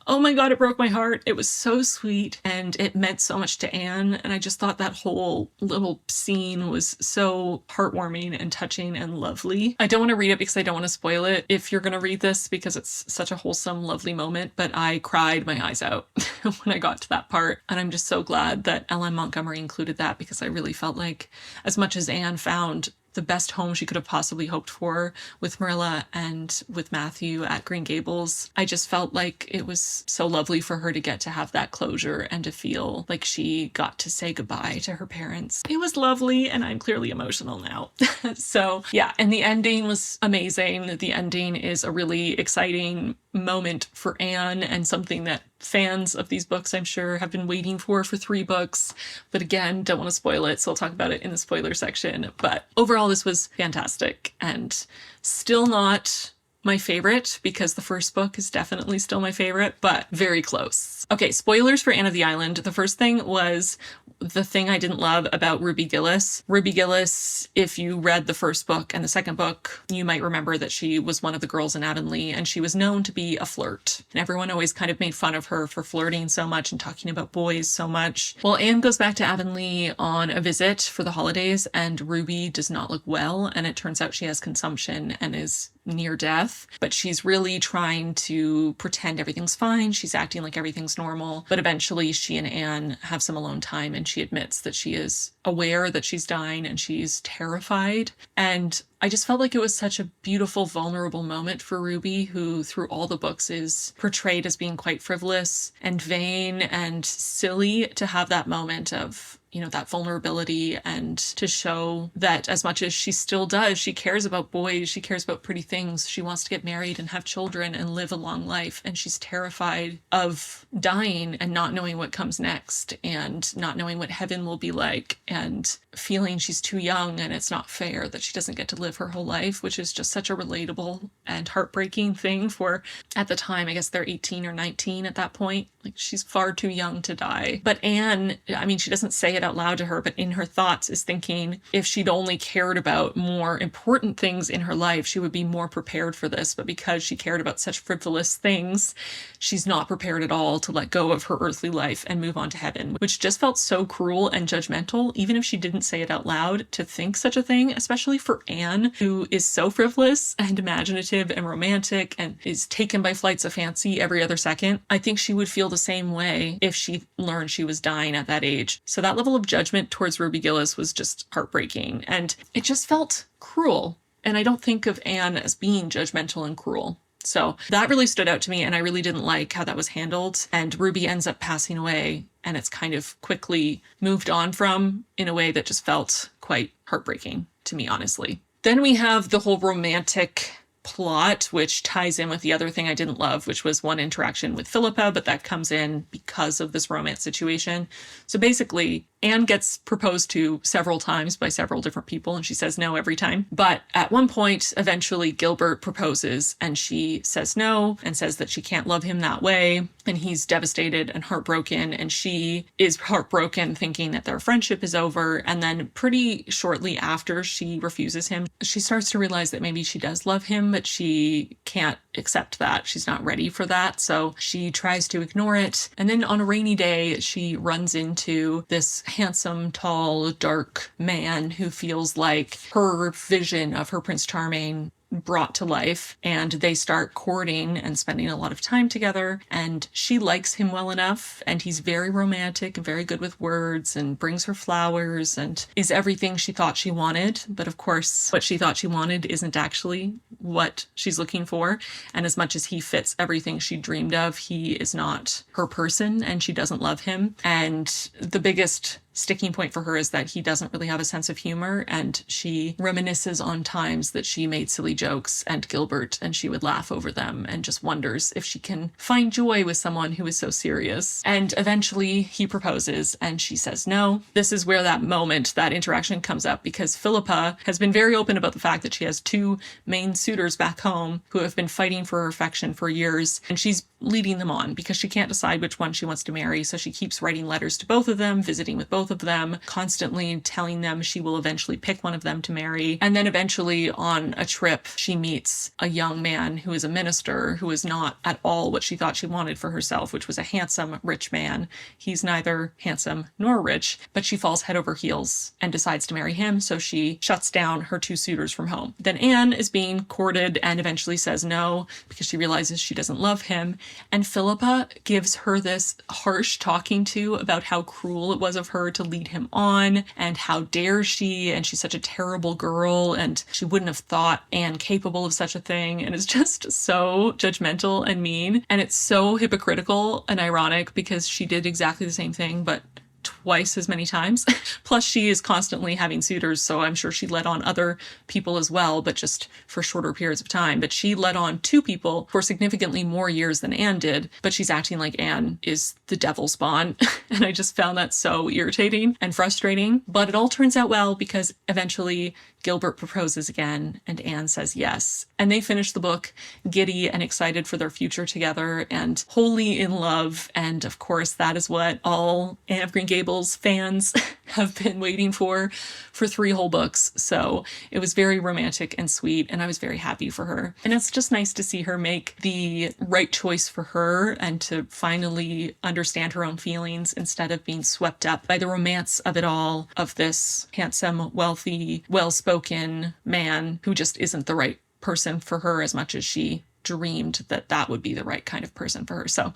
oh my God, it broke my heart. It was so sweet and it meant so much to Anne. And I just thought that whole little scene was so heartwarming and touching and lovely. I don't want to read it because I don't want to spoil it if you're going to read this, because it's such a wholesome, lovely moment, but I cried my eyes out when I got to that part. And I'm just so glad that L.M. Montgomery included that, because I really felt like, as much as Anne found the best home she could have possibly hoped for with Marilla and with Matthew at Green Gables, I just felt like it was so lovely for her to get to have that closure and to feel like she got to say goodbye to her parents. It was lovely, and I'm clearly emotional now. So yeah, and the ending was amazing. The ending is a really exciting moment for Anne, and something that fans of these books, I'm sure, have been waiting for 3 books. But again, don't want to spoil it, so I'll talk about it in the spoiler section. But overall, this was fantastic, and still not my favorite, because the first book is definitely still my favorite, but very close. Okay, spoilers for Anne of the Island. The first thing was the thing I didn't love about Ruby Gillis. Ruby Gillis, if you read the first book and the second book, you might remember that she was one of the girls in Avonlea, and she was known to be a flirt. And everyone always kind of made fun of her for flirting so much and talking about boys so much. Well, Anne goes back to Avonlea on a visit for the holidays, and Ruby does not look well, and it turns out she has consumption and is near death, but she's really trying to pretend everything's fine. She's acting like everything's normal, but eventually she and Anne have some alone time, and she admits that she is aware that she's dying and she's terrified. And I just felt like it was such a beautiful, vulnerable moment for Ruby, who through all the books is portrayed as being quite frivolous and vain and silly, to have that moment of, you know, that vulnerability, and to show that as much as she still does, she cares about boys, she cares about pretty things, she wants to get married and have children and live a long life, and she's terrified of dying and not knowing what comes next, and not knowing what heaven will be like, and feeling she's too young and it's not fair that she doesn't get to live her whole life, which is just such a relatable and heartbreaking thing for, at the time, I guess they're 18 or 19 at that point. Like, she's far too young to die. But Anne, I mean, she doesn't say it out loud to her, but in her thoughts is thinking if she'd only cared about more important things in her life, she would be more prepared for this. But because she cared about such frivolous things, she's not prepared at all to let go of her earthly life and move on to heaven, which just felt so cruel and judgmental, even if she didn't say it out loud, to think such a thing, especially for Anne, who is so frivolous and imaginative and romantic and is taken by flights of fancy every other second. I think she would feel the same way if she learned she was dying at that age. So that level of judgment towards Ruby Gillis was just heartbreaking, and it just felt cruel. And I don't think of Anne as being judgmental and cruel. So that really stood out to me, and I really didn't like how that was handled. And Ruby ends up passing away, and it's kind of quickly moved on from in a way that just felt quite heartbreaking to me, honestly. Then we have the whole romantic plot, which ties in with the other thing I didn't love, which was one interaction with Philippa, but that comes in because of this romance situation. So basically, Anne gets proposed to several times by several different people, and she says no every time. But at one point, eventually Gilbert proposes, and she says no and says that she can't love him that way. And he's devastated and heartbroken, and she is heartbroken thinking that their friendship is over. And then pretty shortly after she refuses him, she starts to realize that maybe she does love him, but she can't accept that. She's not ready for that. So she tries to ignore it. And then on a rainy day, she runs into this handsome, tall, dark man who feels like her vision of her Prince Charming brought to life, and they start courting and spending a lot of time together, and she likes him well enough, and he's very romantic and very good with words and brings her flowers and is everything she thought she wanted. But of course, what she thought she wanted isn't actually what she's looking for, and as much as he fits everything she dreamed of, he is not her person, and she doesn't love him. And the biggest sticking point for her is that he doesn't really have a sense of humor, and she reminisces on times that she made silly jokes and Gilbert, and she would laugh over them, and just wonders if she can find joy with someone who is so serious. And eventually he proposes, and she says no. This is where that moment, that interaction comes up, because Philippa has been very open about the fact that she has two main suitors back home who have been fighting for her affection for years, and she's leading them on because she can't decide which one she wants to marry. So she keeps writing letters to both of them, visiting with both of them, constantly telling them she will eventually pick one of them to marry. And then eventually on a trip, she meets a young man who is a minister, who is not at all what she thought she wanted for herself, which was a handsome, rich man. He's neither handsome nor rich, but she falls head over heels and decides to marry him. So she shuts down her two suitors from home. Then Anne is being courted and eventually says no because she realizes she doesn't love him. And Philippa gives her this harsh talking to about how cruel it was of her to lead him on, and how dare she, and she's such a terrible girl, and she wouldn't have thought Anne capable of such a thing. And it's just so judgmental and mean, and it's so hypocritical and ironic because she did exactly the same thing, but twice as many times. Plus she is constantly having suitors, so I'm sure she led on other people as well, but just for shorter periods of time. But she led on two people for significantly more years than Anne did, but she's acting like Anne is the devil's spawn. And I just found that so irritating and frustrating. But it all turns out well because eventually Gilbert proposes again and Anne says yes. And they finish the book giddy and excited for their future together and wholly in love. And of course, that is what all Anne of Green Gables fans have been waiting for 3 whole books. So it was very romantic and sweet, and I was very happy for her. And it's just nice to see her make the right choice for her and to finally understand her own feelings instead of being swept up by the romance of it all, of this handsome, wealthy, well-spoken man who just isn't the right person for her as much as she dreamed that that would be the right kind of person for her. So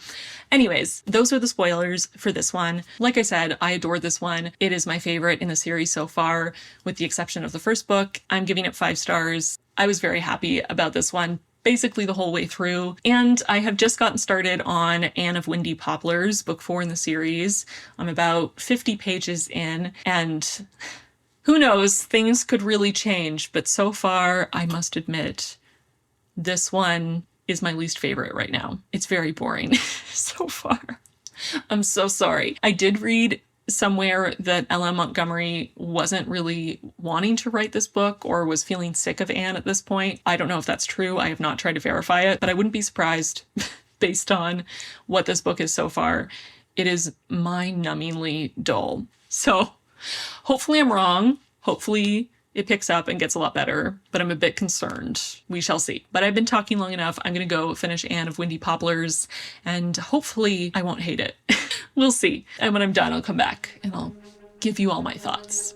anyways, those are the spoilers for this one. Like I said, I adored this one. It is my favorite in the series so far, with the exception of the first book. I'm giving it 5 stars. I was very happy about this one basically the whole way through. And I have just gotten started on Anne of Windy Poplars, book 4 in the series. I'm about 50 pages in, and who knows, things could really change. But so far, I must admit, this one is my least favorite right now. It's very boring so far. I'm so sorry. I did read somewhere that L.M. Montgomery wasn't really wanting to write this book or was feeling sick of Anne at this point. I don't know if that's true. I have not tried to verify it, but I wouldn't be surprised based on what this book is so far. It is mind-numbingly dull. So hopefully I'm wrong. Hopefully it picks up and gets a lot better, but I'm a bit concerned. We shall see. But I've been talking long enough. I'm going to go finish Anne of Windy Poplars, and hopefully I won't hate it. We'll see. And when I'm done, I'll come back and I'll give you all my thoughts.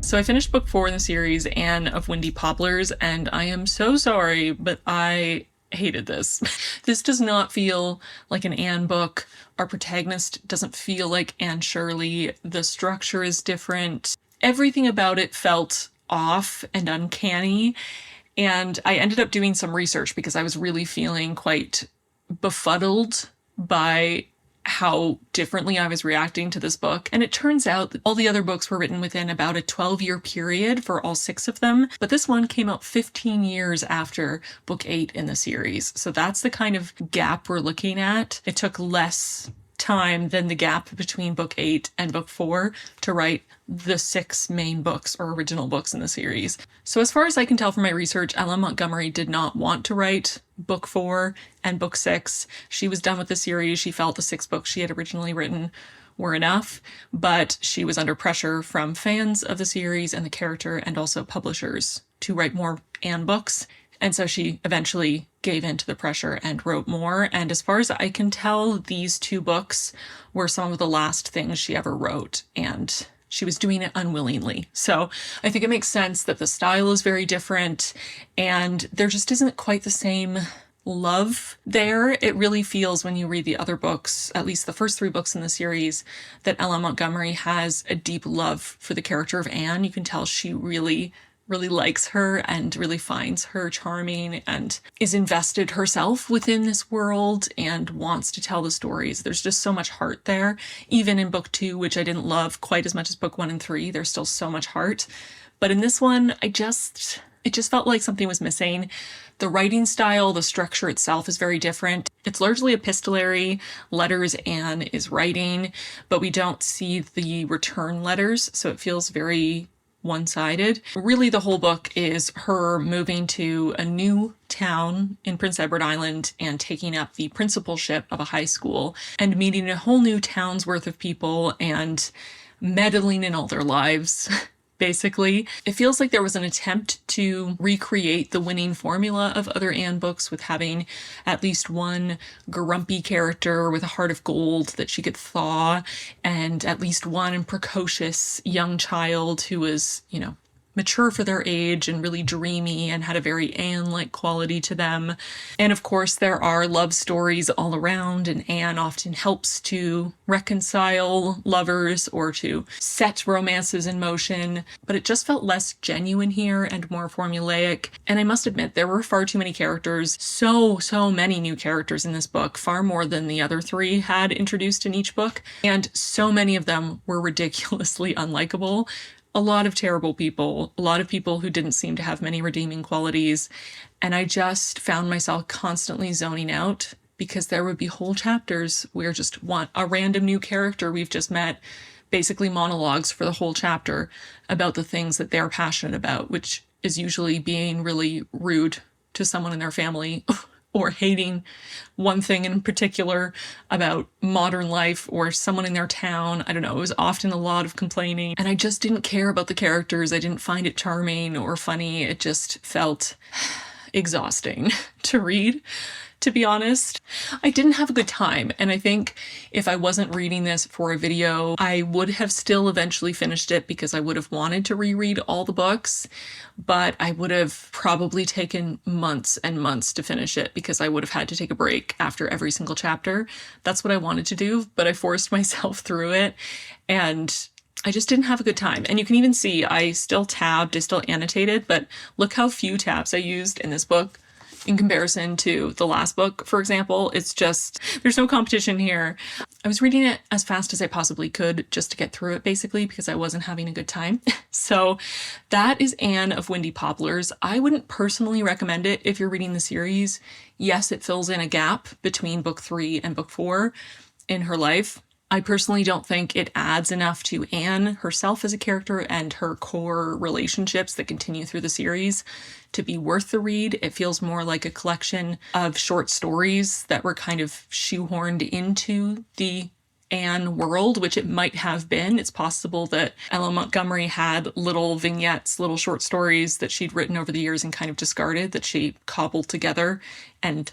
So I finished book 4 in the series, Anne of Windy Poplars, and I am so sorry, but I hated this. This does not feel like an Anne book. Our protagonist doesn't feel like Anne Shirley. The structure is different. Everything about it felt off and uncanny. And I ended up doing some research because I was really feeling quite befuddled by how differently I was reacting to this book. And it turns out that all the other books were written within about a 12-year period for all 6 of them. But this one came out 15 years after book 8 in the series. So that's the kind of gap we're looking at. It took less time than the gap between book 8 and book 4 to write the 6 main books or original books in the series. So as far as I can tell from my research, Ella Montgomery did not want to write book 4 and book 6. She was done with the series. She felt the 6 books she had originally written were enough, but she was under pressure from fans of the series and the character and also publishers to write more Anne books. And so she eventually gave in to the pressure and wrote more. And as far as I can tell, these 2 books were some of the last things she ever wrote. And she was doing it unwillingly. So I think it makes sense that the style is very different and there just isn't quite the same love there. It really feels when you read the other books, at least the first 3 books in the series, that Ella Montgomery has a deep love for the character of Anne. You can tell she really likes her and really finds her charming and is invested herself within this world and wants to tell the stories. There's just so much heart there. Even in book 2, which I didn't love quite as much as book 1 and 3, there's still so much heart. But in this one, it just felt like something was missing. The writing style, the structure itself is very different. It's largely epistolary, letters Anne is writing, but we don't see the return letters, so it feels very one-sided. Really, the whole book is her moving to a new town in Prince Edward Island and taking up the principalship of a high school and meeting a whole new town's worth of people and meddling in all their lives. Basically, it feels like there was an attempt to recreate the winning formula of other Anne books with having at least one grumpy character with a heart of gold that she could thaw, and at least one precocious young child who was, mature for their age and really dreamy and had a very Anne-like quality to them. And of course, there are love stories all around, and Anne often helps to reconcile lovers or to set romances in motion, but it just felt less genuine here and more formulaic. And I must admit, there were far too many characters, so many new characters in this book, far more than the other 3 had introduced in each book, and so many of them were ridiculously unlikable. A lot of terrible people, a lot of people who didn't seem to have many redeeming qualities. And I just found myself constantly zoning out because there would be whole chapters where just want a random new character we've just met, basically monologues for the whole chapter about the things that they're passionate about, which is usually being really rude to someone in their family or hating one thing in particular about modern life or someone in their town. I don't know, it was often a lot of complaining, and I just didn't care about the characters. I didn't find it charming or funny. It just felt exhausting to read, to be honest. I didn't have a good time, and I think if I wasn't reading this for a video, I would have still eventually finished it because I would have wanted to reread all the books, but I would have probably taken months and months to finish it because I would have had to take a break after every single chapter. That's what I wanted to do, but I forced myself through it, and I just didn't have a good time. And you can even see I still tabbed, I still annotated, but look how few tabs I used in this book in comparison to the last book, for example. It's just, there's no competition here. I was reading it as fast as I possibly could just to get through it, basically, because I wasn't having a good time. So that is Anne of Windy Poplars. I wouldn't personally recommend it if you're reading the series. Yes, it fills in a gap between book 3 and book 4 in her life. I personally don't think it adds enough to Anne herself as a character and her core relationships that continue through the series to be worth the read. It feels more like a collection of short stories that were kind of shoehorned into the Anne world, which it might have been. It's possible that Ella Montgomery had little vignettes, little short stories that she'd written over the years and kind of discarded, that she cobbled together and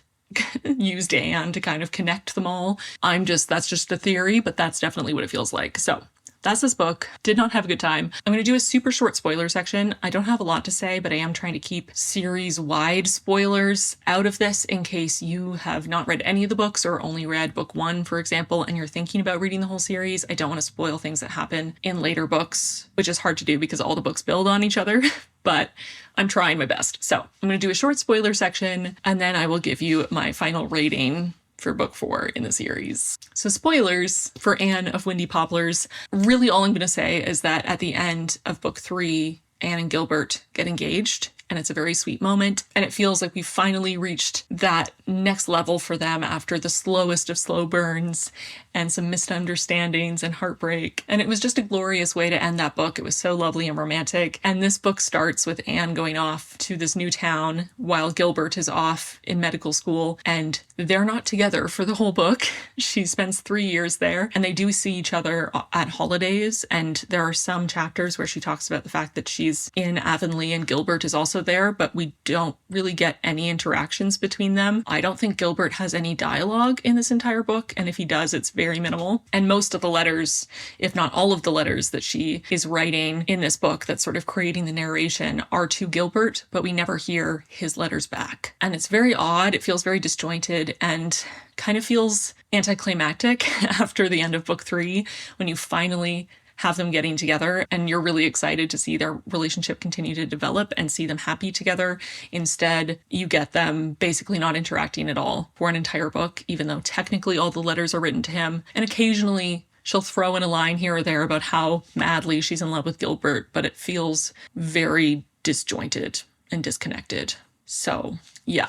used Anne to kind of connect them all. That's just a theory, but that's definitely what it feels like. So that's this book. Did not have a good time. I'm going to do a super short spoiler section. I don't have a lot to say, but I am trying to keep series-wide spoilers out of this in case you have not read any of the books or only read book 1, for example, and you're thinking about reading the whole series. I don't want to spoil things that happen in later books, which is hard to do because all the books build on each other, but I'm trying my best. So I'm going to do a short spoiler section, and then I will give you my final rating for book 4 in the series. So spoilers for Anne of Windy Poplars. Really all I'm going to say is that at the end of book 3, Anne and Gilbert get engaged, and it's a very sweet moment, and it feels like we finally reached that next level for them after the slowest of slow burns and some misunderstandings and heartbreak. And it was just a glorious way to end that book. It was so lovely and romantic. And this book starts with Anne going off to this new town while Gilbert is off in medical school, and they're not together for the whole book. She spends 3 years there, and they do see each other at holidays, and there are some chapters where she talks about the fact that she's in Avonlea and Gilbert is also there, but we don't really get any interactions between them. I don't think Gilbert has any dialogue in this entire book, and if he does, it's very minimal. And most of the letters, if not all of the letters that she is writing in this book that's sort of creating the narration, are to Gilbert, but we never hear his letters back. And it's very odd. It feels very disjointed and kind of feels anticlimactic after the end of book 3 when you finally have them getting together and you're really excited to see their relationship continue to develop and see them happy together. Instead, you get them basically not interacting at all for an entire book, even though technically all the letters are written to him. And occasionally she'll throw in a line here or there about how madly she's in love with Gilbert, but it feels very disjointed and disconnected. So yeah,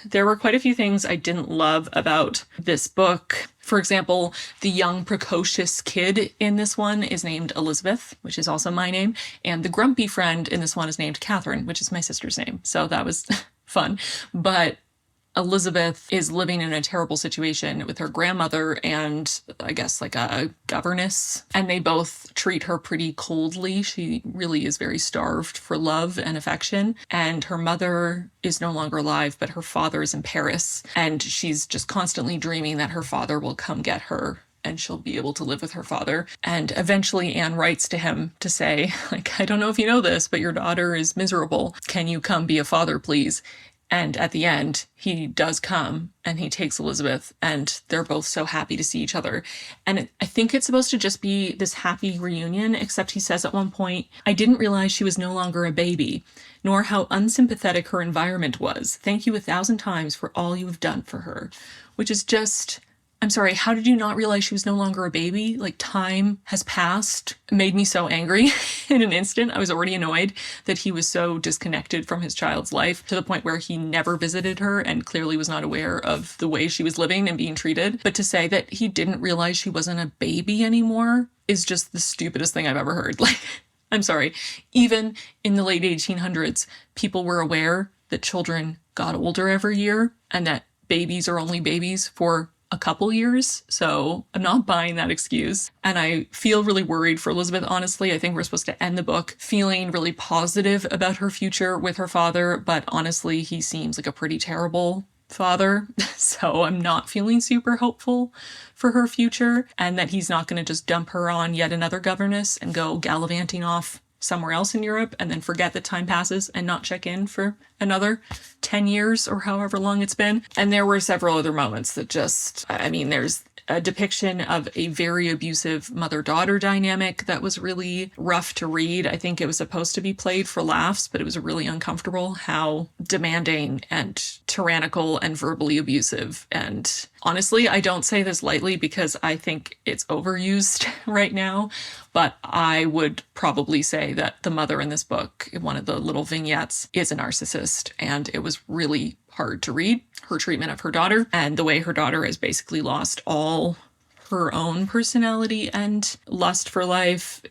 there were quite a few things I didn't love about this book. For example, the young precocious kid in this one is named Elizabeth, which is also my name. And the grumpy friend in this one is named Catherine, which is my sister's name. So that was fun. But Elizabeth is living in a terrible situation with her grandmother and I guess like a governess, and they both treat her pretty coldly. She really is very starved for love and affection, and her mother is no longer alive, but her father is in Paris, and she's just constantly dreaming that her father will come get her and she'll be able to live with her father. And eventually Anne writes to him to say, like, I don't know if you know this, but your daughter is miserable. Can you come be a father, please? And at the end, he does come and he takes Elizabeth, and they're both so happy to see each other. And I think it's supposed to just be this happy reunion, except he says at one point, I didn't realize she was no longer a baby, nor how unsympathetic her environment was. Thank you 1,000 times for all you have done for her. Which is just, I'm sorry, how did you not realize she was no longer a baby? Like, time has passed. It made me so angry in an instant. I was already annoyed that he was so disconnected from his child's life to the point where he never visited her and clearly was not aware of the way she was living and being treated. But to say that he didn't realize she wasn't a baby anymore is just the stupidest thing I've ever heard. Like, I'm sorry. Even in the late 1800s, people were aware that children got older every year and that babies are only babies for a couple years, so I'm not buying that excuse. And I feel really worried for Elizabeth, honestly. I think we're supposed to end the book feeling really positive about her future with her father, but honestly, he seems like a pretty terrible father, so I'm not feeling super hopeful for her future, and that he's not going to just dump her on yet another governess and go gallivanting off somewhere else in Europe and then forget that time passes and not check in for another 10 years or however long it's been. And there were several other moments that just, I mean, there's a depiction of a very abusive mother-daughter dynamic that was really rough to read. I think it was supposed to be played for laughs, but it was really uncomfortable how demanding and tyrannical and verbally abusive. And honestly, I don't say this lightly because I think it's overused right now, but I would probably say that the mother in this book, in one of the little vignettes, is a narcissist, and it was really hard to read, her treatment of her daughter and the way her daughter has basically lost all her own personality and lust for life.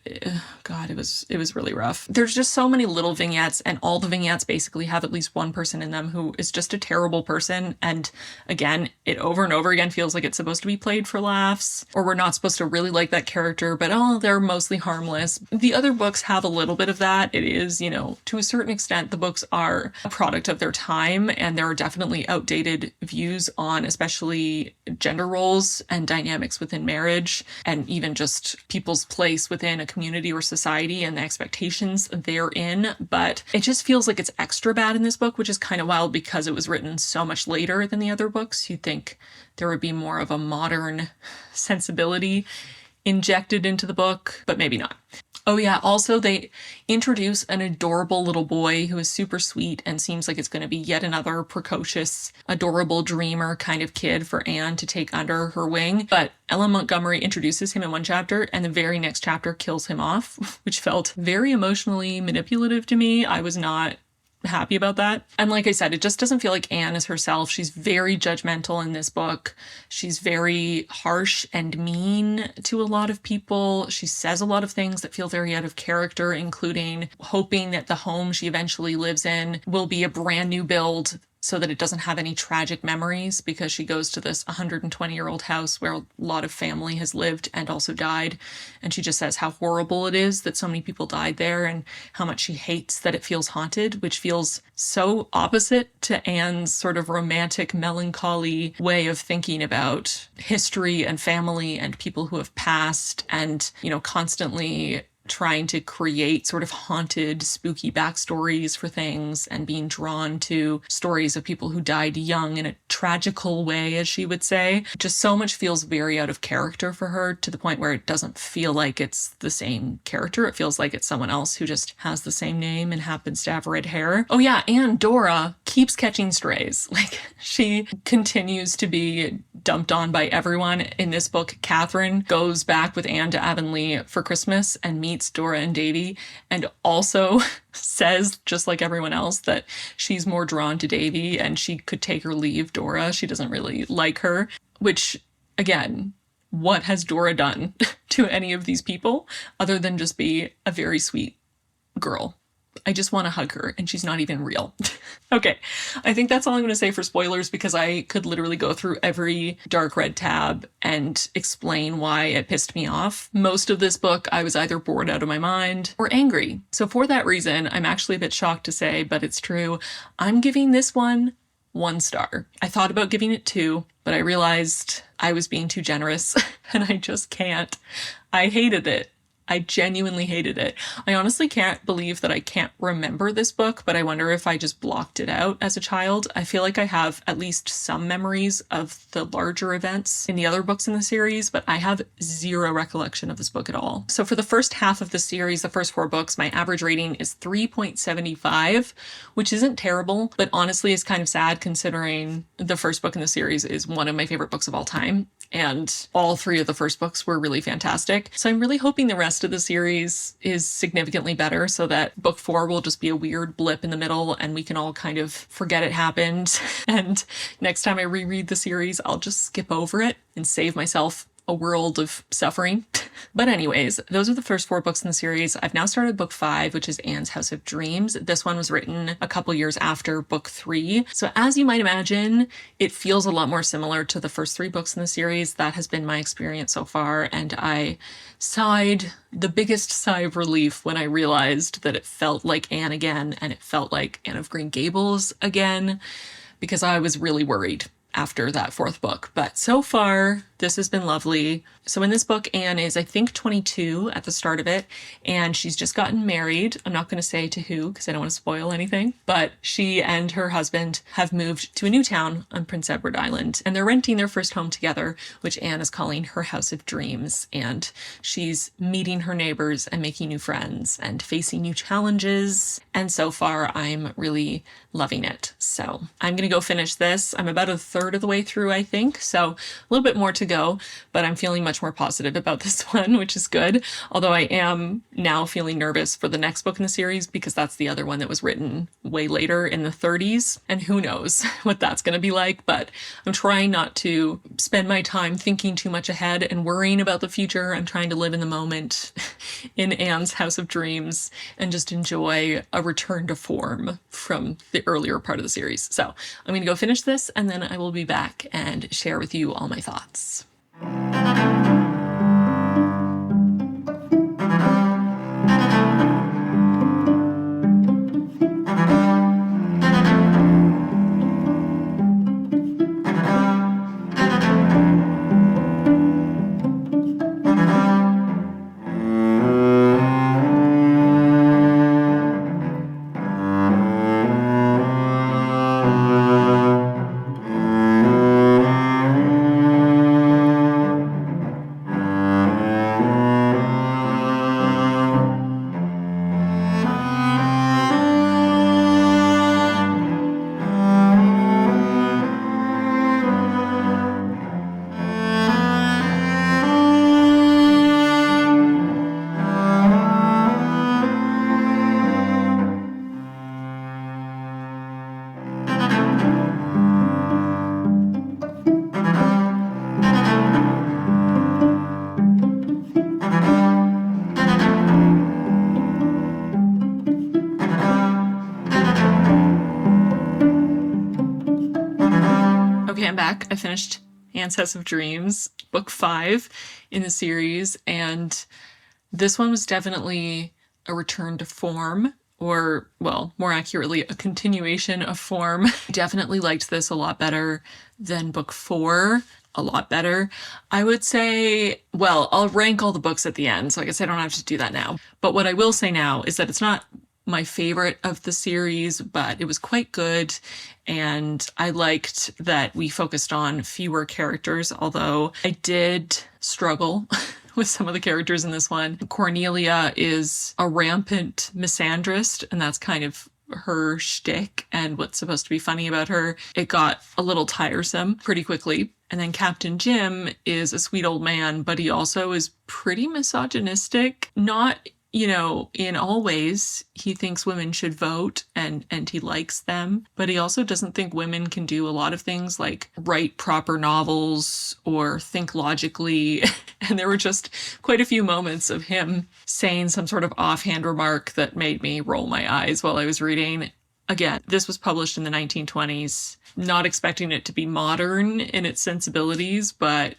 God, it was really rough. There's just so many little vignettes, and all the vignettes basically have at least one person in them who is just a terrible person. And again, it over and over again feels like it's supposed to be played for laughs, or we're not supposed to really like that character, but they're mostly harmless. The other books have a little bit of that. It is, to a certain extent, the books are a product of their time, and there are definitely outdated views on especially gender roles and dynamics within marriage and even just people's place within a community or society and the expectations therein. But it just feels like it's extra bad in this book, which is kind of wild because it was written so much later than the other books. You'd think there would be more of a modern sensibility injected into the book, but maybe not. Oh yeah, also they introduce an adorable little boy who is super sweet and seems like it's going to be yet another precocious, adorable dreamer kind of kid for Anne to take under her wing. But Ellen Montgomery introduces him in one chapter and the very next chapter kills him off, which felt very emotionally manipulative to me. I was not happy about that. And like I said, it just doesn't feel like Anne is herself. She's very judgmental in this book. She's very harsh and mean to a lot of people. She says a lot of things that feel very out of character, including hoping that the home she eventually lives in will be a brand new build so that it doesn't have any tragic memories, because she goes to this 120-year-old house where a lot of family has lived and also died. And she just says how horrible it is that so many people died there and how much she hates that it feels haunted, which feels so opposite to Anne's sort of romantic, melancholy way of thinking about history and family and people who have passed and, you know, constantly trying to create sort of haunted, spooky backstories for things and being drawn to stories of people who died young in a tragical way, as she would say. Just so much feels very out of character for her, to the point where it doesn't feel like it's the same character. It feels like it's someone else who just has the same name and happens to have red hair. Oh yeah, and Dora keeps catching strays. Like, she continues to be dumped on by everyone. In this book, Catherine goes back with Anne to Avonlea for Christmas and meets Dora and Davy, and also says, just like everyone else, that she's more drawn to Davy and she could take or leave Dora. She doesn't really like her, which, again, what has Dora done to any of these people other than just be a very sweet girl? I just want to hug her, and she's not even real. Okay, I think that's all I'm going to say for spoilers, because I could literally go through every dark red tab and explain why it pissed me off. Most of this book, I was either bored out of my mind or angry. So for that reason, I'm actually a bit shocked to say, but it's true, I'm giving this one 1 star. I thought about giving it 2, but I realized I was being too generous, and I just can't. I hated it. I genuinely hated it. I honestly can't believe that I can't remember this book, but I wonder if I just blocked it out as a child. I feel like I have at least some memories of the larger events in the other books in the series, but I have zero recollection of this book at all. So for the first half of the series, the first 4 books, my average rating is 3.75, which isn't terrible, but honestly is kind of sad considering the first book in the series is one of my favorite books of all time. And all 3 of the first books were really fantastic. So I'm really hoping the rest of the series is significantly better, so that book 4 will just be a weird blip in the middle and we can all kind of forget it happened. And next time I reread the series, I'll just skip over it and save myself a world of suffering. But anyways, those are the first 4 books in the series. I've now started book 5, which is Anne's House of Dreams. This one was written a couple years after book 3. So as you might imagine, it feels a lot more similar to the first 3 books in the series. That has been my experience so far, and I sighed the biggest sigh of relief when I realized that it felt like Anne again, and it felt like Anne of Green Gables again, because I was really worried after that 4th book. But so far, this has been lovely. So in this book, Anne is, I think, 22 at the start of it, and she's just gotten married. I'm not going to say to who, because I don't want to spoil anything, but she and her husband have moved to a new town on Prince Edward Island, and they're renting their first home together, which Anne is calling her House of Dreams. And she's meeting her neighbors and making new friends and facing new challenges. And so far, I'm really loving it. So I'm going to go finish this. I'm about 1/3 of the way through, I think. So a little bit more to go, but I'm feeling much more positive about this one, which is good. Although I am now feeling nervous for the next book in the series, because that's the other one that was written way later in the 30s. And who knows what that's going to be like, but I'm trying not to spend my time thinking too much ahead and worrying about the future. I'm trying to live in the moment in Anne's House of Dreams and just enjoy a return to form from the earlier part of the series. So I'm going to go finish this, and then I will be back and share with you all my thoughts. back. I finished Anne's House of Dreams, book 5 in the series, and this one was definitely a return to form, or, well, more accurately, a continuation of form. I definitely liked this a lot better than book 4. A lot better. I would say, well, I'll rank all the books at the end, so I guess I don't have to do that now. But what I will say now is that it's not my favorite of the series, but it was quite good, and I liked that we focused on fewer characters, although I did struggle with some of the characters in this one. Cornelia is a rampant misandrist, and that's kind of her shtick and what's supposed to be funny about her. It got a little tiresome pretty quickly. And then Captain Jim is a sweet old man, but he also is pretty misogynistic. Not, in all ways. He thinks women should vote and he likes them, but he also doesn't think women can do a lot of things like write proper novels or think logically. And there were just quite a few moments of him saying some sort of offhand remark that made me roll my eyes while I was reading. Again, this was published in the 1920s, not expecting it to be modern in its sensibilities, but,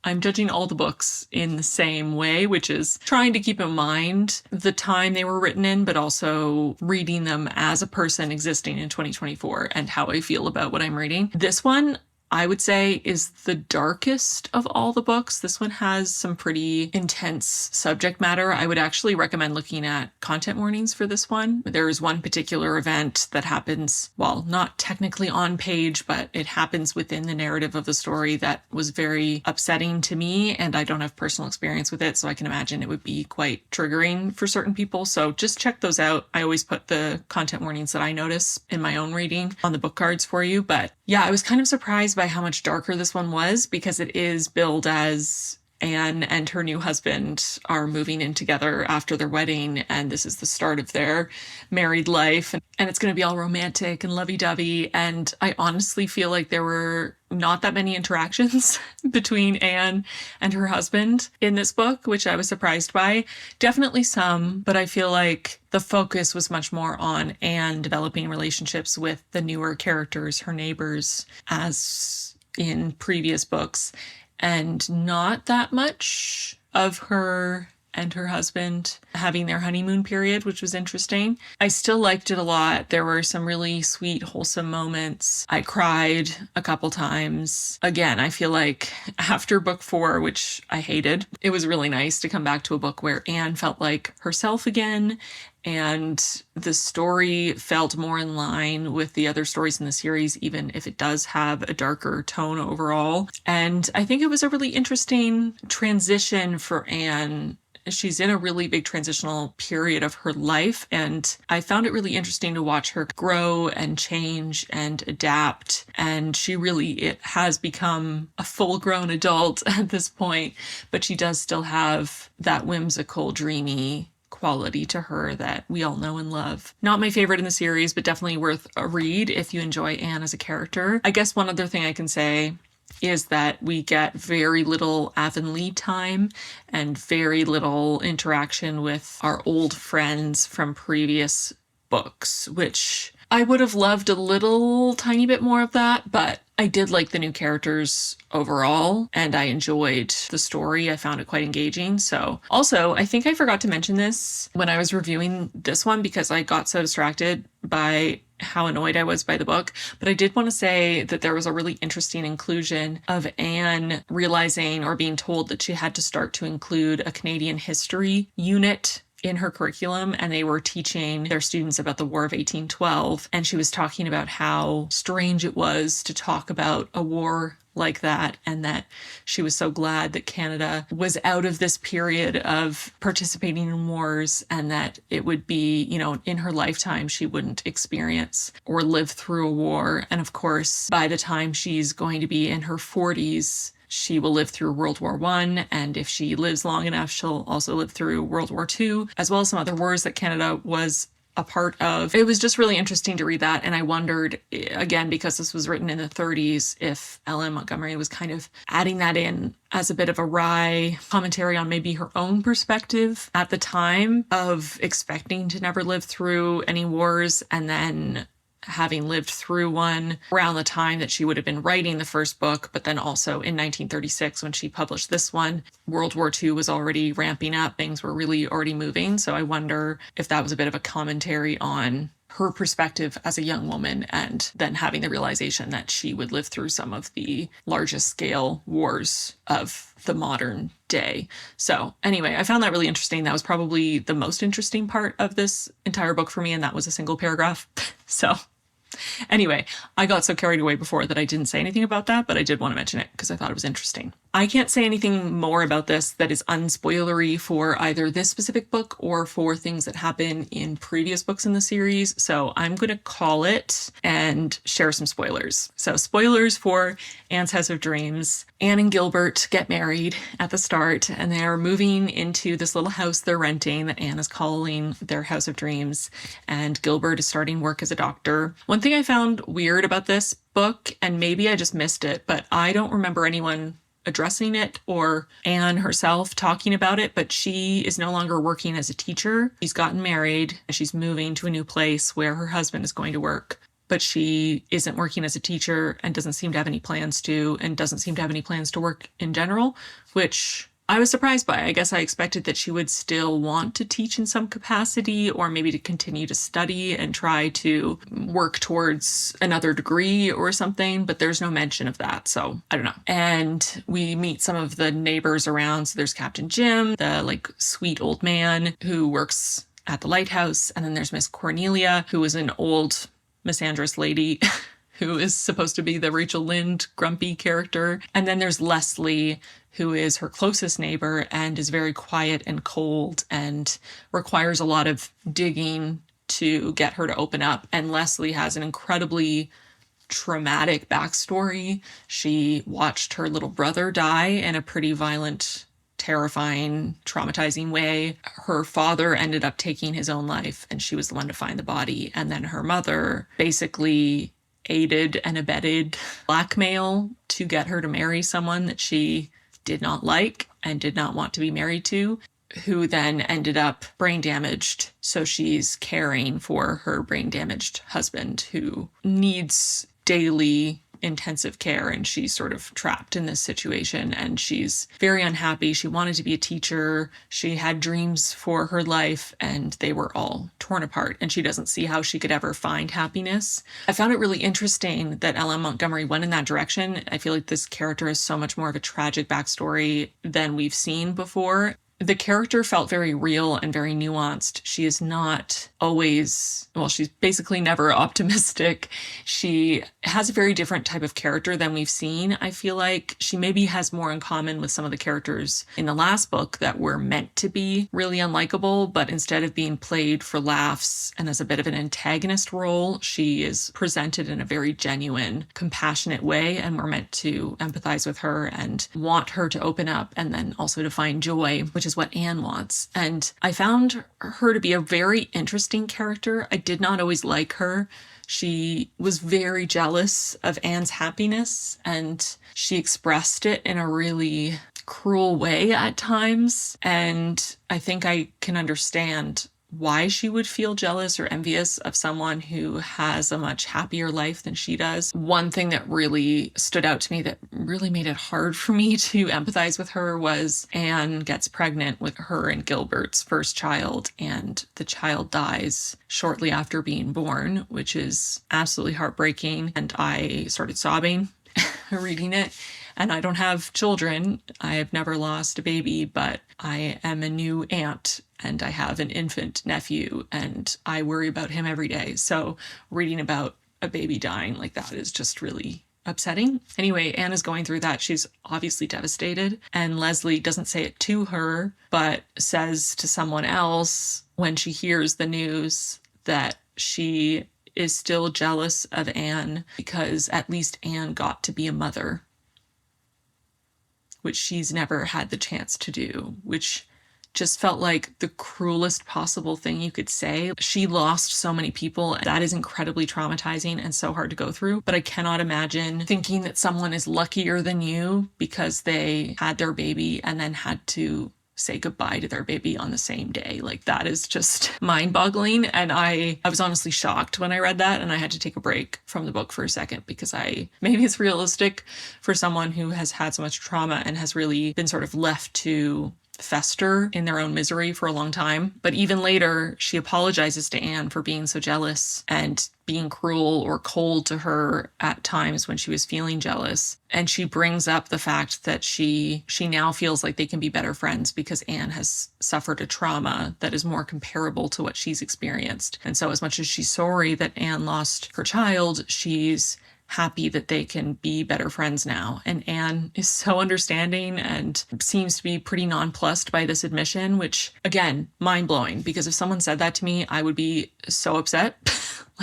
I'm judging all the books in the same way, which is trying to keep in mind the time they were written in, but also reading them as a person existing in 2024 and how I feel about what I'm reading. This one, I would say, is the darkest of all the books. This one has some pretty intense subject matter. I would actually recommend looking at content warnings for this one. There is one particular event that happens, well, not technically on page, but it happens within the narrative of the story that was very upsetting to me, and I don't have personal experience with it, so I can imagine it would be quite triggering for certain people. So just check those out. I always put the content warnings that I notice in my own reading on the book cards for you. But yeah, I was kind of surprised by how much darker this one was, because it is billed as Anne and her new husband are moving in together after their wedding, and this is the start of their married life, and it's going to be all romantic and lovey-dovey. And I honestly feel like there were not that many interactions between Anne and her husband in this book, which I was surprised by. Definitely some, but I feel like the focus was much more on Anne developing relationships with the newer characters, her neighbors, as in previous books, and not that much of her and her husband having their honeymoon period, which was interesting. I still liked it a lot. There were some really sweet, wholesome moments. I cried a couple times. Again, I feel like after book 4, which I hated, it was really nice to come back to a book where Anne felt like herself again, and the story felt more in line with the other stories in the series, even if it does have a darker tone overall. And I think it was a really interesting transition for Anne. She's in a really big transitional period of her life, and I found it really interesting to watch her grow and change and adapt. And it has become a full-grown adult at this point, but she does still have that whimsical, dreamy quality to her that we all know and love. Not my favorite in the series, but definitely worth a read if you enjoy Anne as a character. I guess one other thing I can say is that we get very little Avonlea time and very little interaction with our old friends from previous books, which I would have loved a little tiny bit more of that, but I did like the new characters overall, and I enjoyed the story. I found it quite engaging. So also, I think I forgot to mention this when I was reviewing this one because I got so distracted by how annoyed I was by the book. But I did want to say that there was a really interesting inclusion of Anne realizing or being told that she had to start to include a Canadian history unit in her curriculum, and they were teaching their students about the War of 1812, and she was talking about how strange it was to talk about a war like that, and that she was so glad that Canada was out of this period of participating in wars, and that it would be, in her lifetime she wouldn't experience or live through a war. And of course, by the time she's going to be in her 40s, she will live through World War I, and if she lives long enough, she'll also live through World War II, as well as some other wars that Canada was a part of. It was just really interesting to read that, and I wondered, again, because this was written in the 30s, if Ellen Montgomery was kind of adding that in as a bit of a wry commentary on maybe her own perspective at the time of expecting to never live through any wars, and then having lived through one around the time that she would have been writing the first book, but then also in 1936 when she published this one. World War II was already ramping up, things were really already moving, so I wonder if that was a bit of a commentary on her perspective as a young woman, and then having the realization that she would live through some of the largest scale wars of the modern day. So anyway, I found that really interesting. That was probably the most interesting part of this entire book for me, and that was a single paragraph. So anyway, I got so carried away before that I didn't say anything about that, but I did want to mention it because I thought it was interesting. I can't say anything more about this that is unspoilery for either this specific book or for things that happen in previous books in the series, so I'm going to call it and share some spoilers. So spoilers for Anne's House of Dreams. Anne and Gilbert get married at the start, and they're moving into this little house they're renting that Anne is calling their House of Dreams, and Gilbert is starting work as a doctor. One thing I found weird about this book, and maybe I just missed it, but I don't remember anyone addressing it or Anne herself talking about it, but she is no longer working as a teacher. She's gotten married and she's moving to a new place where her husband is going to work, but she isn't working as a teacher and doesn't seem to have any plans to, and doesn't seem to have any plans to work in general, which I was surprised by. I guess I expected that she would still want to teach in some capacity, or maybe to continue to study and try to work towards another degree or something, but there's no mention of that, so I don't know. And we meet some of the neighbors around. So there's Captain Jim, the sweet old man who works at the lighthouse, and then there's Miss Cornelia, who is an old misandrous lady who is supposed to be the Rachel Lynde grumpy character. And then there's Leslie, who is her closest neighbor and is very quiet and cold and requires a lot of digging to get her to open up. And Leslie has an incredibly traumatic backstory. She watched her little brother die in a pretty violent, terrifying, traumatizing way. Her father ended up taking his own life, and she was the one to find the body. And then her mother basically aided and abetted blackmail to get her to marry someone that she did not like and did not want to be married to, who then ended up brain damaged. So she's caring for her brain damaged husband, who needs daily intensive care, and she's sort of trapped in this situation, and she's very unhappy. She wanted to be a teacher. She had dreams for her life, and they were all torn apart, and she doesn't see how she could ever find happiness. I found it really interesting that L.M. Montgomery went in that direction. I feel like this character has so much more of a tragic backstory than we've seen before. The character felt very real and very nuanced. She is not always, well, she's basically never optimistic. She has a very different type of character than we've seen. I feel like she maybe has more in common with some of the characters in the last book that were meant to be really unlikable, but instead of being played for laughs and as a bit of an antagonist role, she is presented in a very genuine, compassionate way, and we're meant to empathize with her and want her to open up, and then also to find joy, which is what Anne wants. And I found her to be a very interesting character. I did not always like her. She was very jealous of Anne's happiness, and she expressed it in a really cruel way at times. And I think I can understand why she would feel jealous or envious of someone who has a much happier life than she does. One thing that really stood out to me that really made it hard for me to empathize with her was Anne gets pregnant with her and Gilbert's first child, and the child dies shortly after being born, which is absolutely heartbreaking. And I started sobbing reading it. And I don't have children. I have never lost a baby, but I am a new aunt and I have an infant nephew and I worry about him every day. So reading about a baby dying like that is just really upsetting. Anyway, Anne is going through that. She's obviously devastated, and Leslie doesn't say it to her, but says to someone else when she hears the news that she is still jealous of Anne because at least Anne got to be a mother, which she's never had the chance to do, which just felt like the cruelest possible thing you could say. She lost so many people. That is incredibly traumatizing and so hard to go through. But I cannot imagine thinking that someone is luckier than you because they had their baby and then had to say goodbye to their baby on the same day. Like, that is just mind-boggling. And I was honestly shocked when I read that, and I had to take a break from the book for a second, because maybe it's realistic for someone who has had so much trauma and has really been sort of left to fester in their own misery for a long time. But even later, she apologizes to Anne for being so jealous and being cruel or cold to her at times when she was feeling jealous. And she brings up the fact that she now feels like they can be better friends because Anne has suffered a trauma that is more comparable to what she's experienced. And so as much as she's sorry that Anne lost her child, she's happy that they can be better friends now. And Anne is so understanding and seems to be pretty nonplussed by this admission, which, again, mind-blowing, because if someone said that to me, I would be so upset.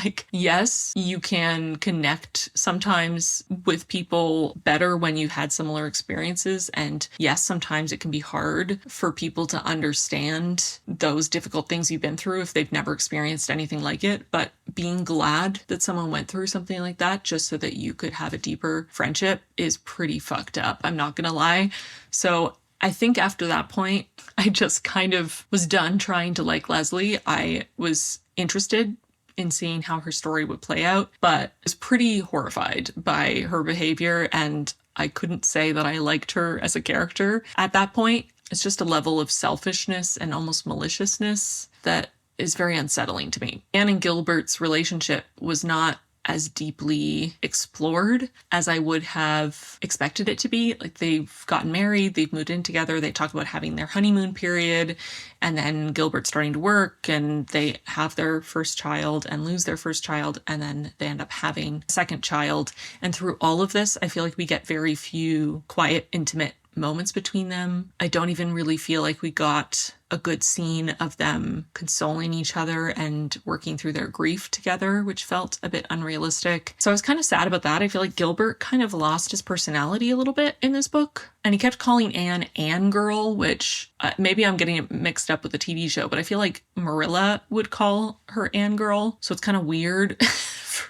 Like, yes, you can connect sometimes with people better when you've had similar experiences. And yes, sometimes it can be hard for people to understand those difficult things you've been through if they've never experienced anything like it. But being glad that someone went through something like that just so that you could have a deeper friendship is pretty fucked up. I'm not gonna lie. So I think after that point, I just kind of was done trying to like Leslie. I was interested in seeing how her story would play out, but was pretty horrified by her behavior, and I couldn't say that I liked her as a character at that point. It's just a level of selfishness and almost maliciousness that is very unsettling to me. Anne and Gilbert's relationship was not as deeply explored as I would have expected it to be. Like, they've gotten married, they've moved in together, they talk about having their honeymoon period, and then Gilbert's starting to work, and they have their first child and lose their first child, and then they end up having a second child. And through all of this, I feel like we get very few quiet, intimate moments between them. I don't even really feel like we got a good scene of them consoling each other and working through their grief together, which felt a bit unrealistic. So I was kind of sad about that. I feel like Gilbert kind of lost his personality a little bit in this book. And he kept calling Anne Anne Girl, which maybe I'm getting it mixed up with the TV show, but I feel like Marilla would call her Anne Girl. So it's kind of weird.